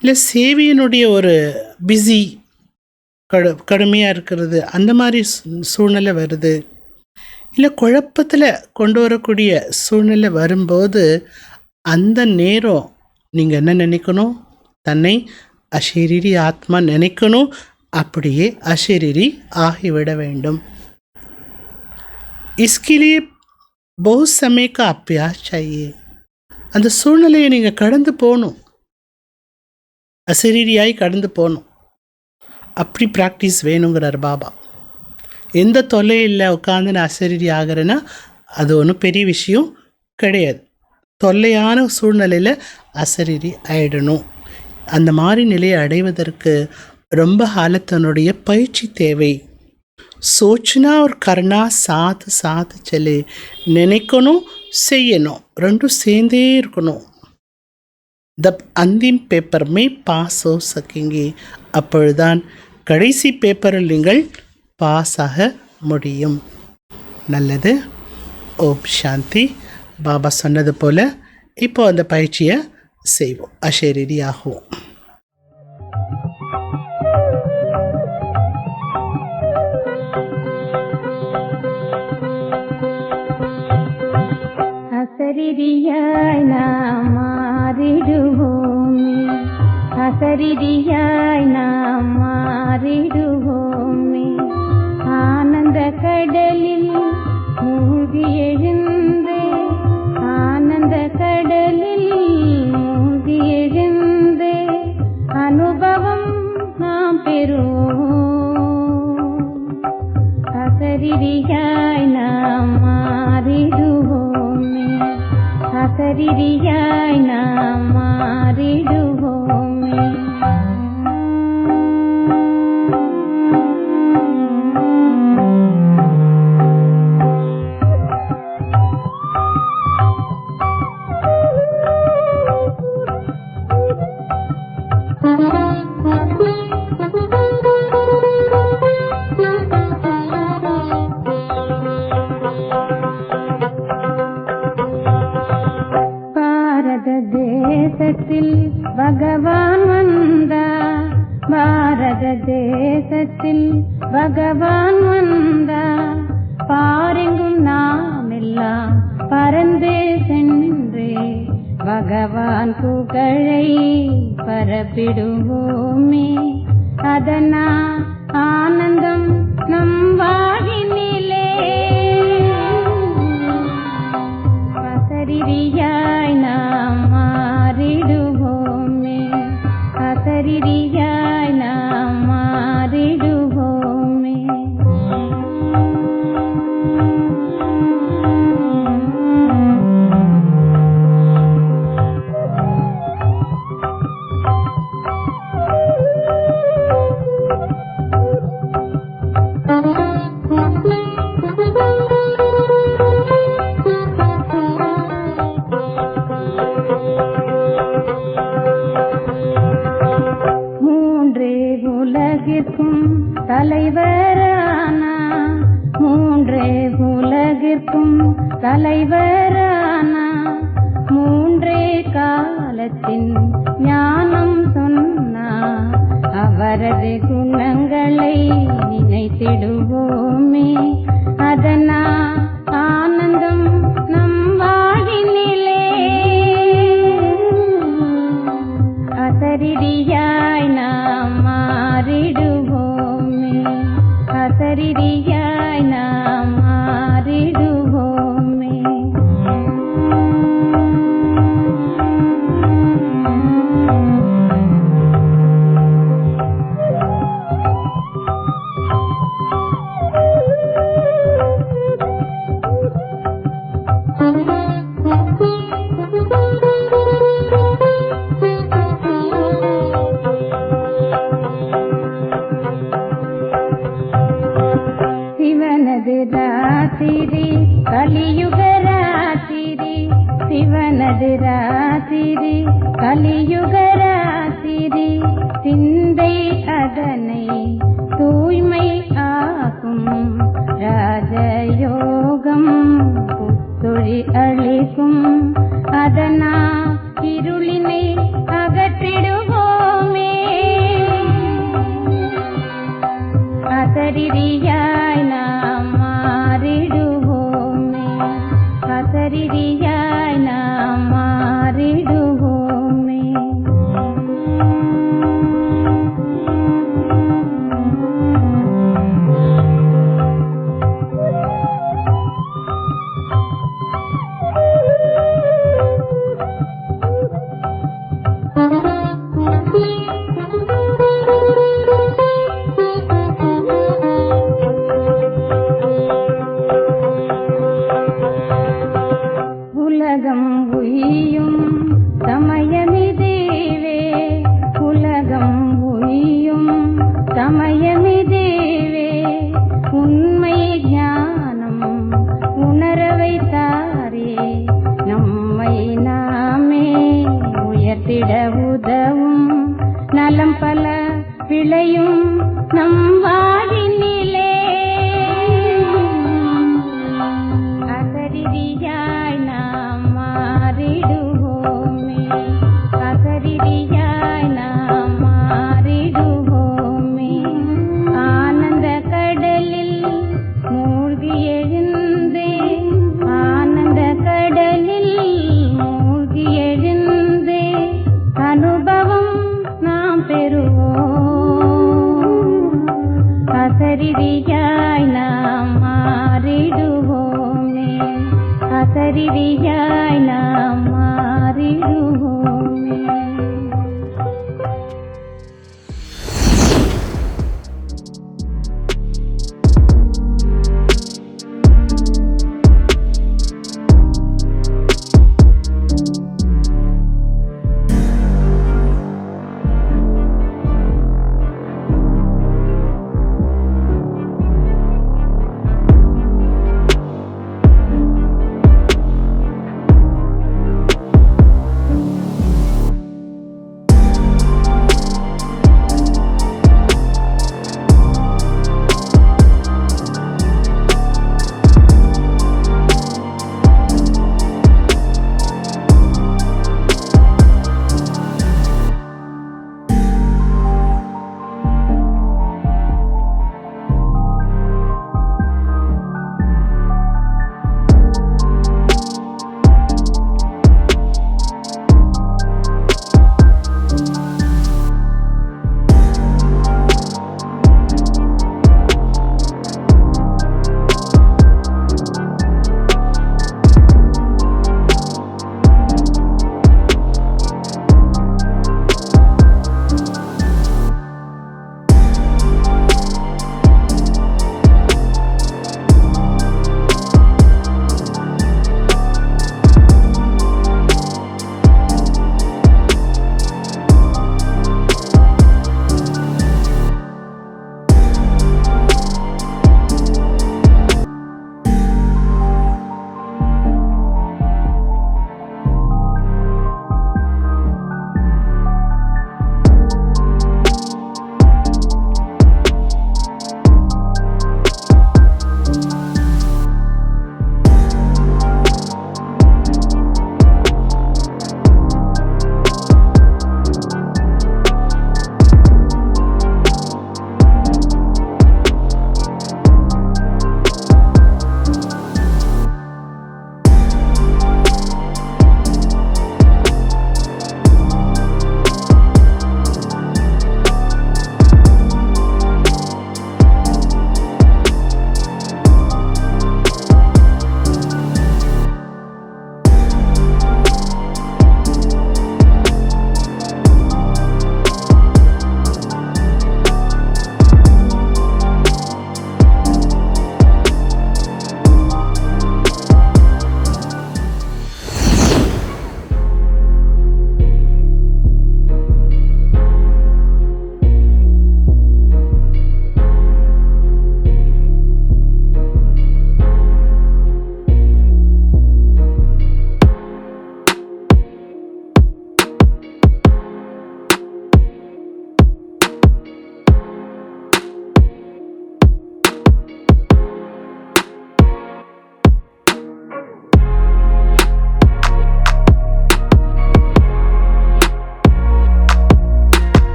இல்லை சேவையினுடைய ஒரு பிஸி கடுமையாக இருக்கிறது, அந்த மாதிரி சூழ்நிலை வருது, இல்லை குழப்பத்தில் கொண்டு வரக்கூடிய சூழ்நிலை வரும்போது அந்த நேரம் நீங்கள் என்ன நினைக்கணும்? தன்னை அஷரீரி ஆத்மா நினைக்கணும். அப்படியே அஷரீரி ஆகிவிட வேண்டும். इसके लिए बहुत समय का अभ्यास चाहिए. அந்த சூழ்நிலையை நீங்கள் கடந்து போகணும், அஷரீரியாய் கடந்து போகணும். அப்படி ப்ராக்டிஸ் வேணுங்கிறார் பாபா. எந்த தொல்லையும் இல்லை, உட்காந்து நான் அஷரீரி ஆகிறேன்னா அது ஒன்றும் பெரிய விஷயம் கிடையாது. தொல்லையான சூழ்நிலையில் அஷரீரி ஆயிடணும். அந்த மாதிரி நிலையை அடைவதற்கு ரொம்ப காலத்தினுடைய பயிற்சி தேவை. சோச்சனா ஒரு கர்ணா சாத் சாத் செல்லே. நினைக்கணும், செய்யணும், ரெண்டும் சேர்ந்தே இருக்கணும். தப் அந்திம் பேப்பர் மே பாஸ் ஹோ சக்கேங்கே. அப்பொழுதுதான் கடைசி பேப்பரில் நீங்கள் பாஸ் ஆக முடியும். நல்லது. ஓம் சாந்தி. பாபா சொன்னது போல் இப்போ அந்த பயிற்சியை செய்வோம், அஷரீரி ஆகுவோம். அசரீரியாய் நாம் மாறிடுவோமே, அசரீரியாய் நாம் மாறிடுவோமே. ஆனந்த கடலில் மூழ்கி எழுந்து, ஆனந்த கடலில் மூழ்கி எழுந்து அனுபவம் நாம் பெறுவோம். அசரீரியாய் நாம் மாறிடுவோமே, அசரீரியாய் நாம் மாறிடுவோமே. பாரத தேசத்தில் பகவான் வந்தார். பாரெங்கும் நாம் எல்லாம் பறந்து சென்று பகவான் புகழை பரப்பிடுவோமே. அதனால் ஆனந்தம் நம் வாழ்வினிலே அசரீரியாய் நாம் மாறிடுவோமே. அசரீரியாய் நாம் மாறிடுவோமே. உலகிற்கும் தலைவரானா, மூன்றே உலகிற்கும் தலைவரானா, மூன்றே காலத்தின் ஞானம் சொன்னார். அவரது குணங்களை நினைத்திடுவோமே. அதனால் ஆனந்தம் நம் வாழ்வினிலே அசரீரியாய் நாம் மாறிடுவோமே. அசரீரியாய் நாம் மாறிடுவோமே. சிவனது ராத்திரி கலியுக ராத்திரி, சிவனது ராத்திரி கலியுக ராத்திரி, சிந்தை அதனை தூய்மை ஆக்கும். ராஜயோகம் புத்தொழி அளிக்கும். அதனால் இருளினை அகற்றிடுவோமே. அசரீரியாய் நாம் மாறிடுவோமே. அசரீரியாய் நாம் மாறிடுவோமே. உலகம் உய்யும் சமயமிதேவே, உலகம் உய்யும் சமயமிதேவே, உண்மை ஞானம் உணர வைத்தாரே. நம்மை நாமே உயர்த்திட உதவும். நலம் பல விளையும் நம் வாழ்வினிலே. அசரீரியாய் நாம் மாறிடுவோமே. அசரீரியாய் நாம் மாறிடுவோமே. ஆனந்த கடலில் மூழ்கி எழுந்து, ஆனந்த கடலில் மூழ்கி எழுந்து அனுபவம் நாம் பெறுவோம். அசரீரியாய் நாம் மாறிடுவோமே. அசரீரியாய்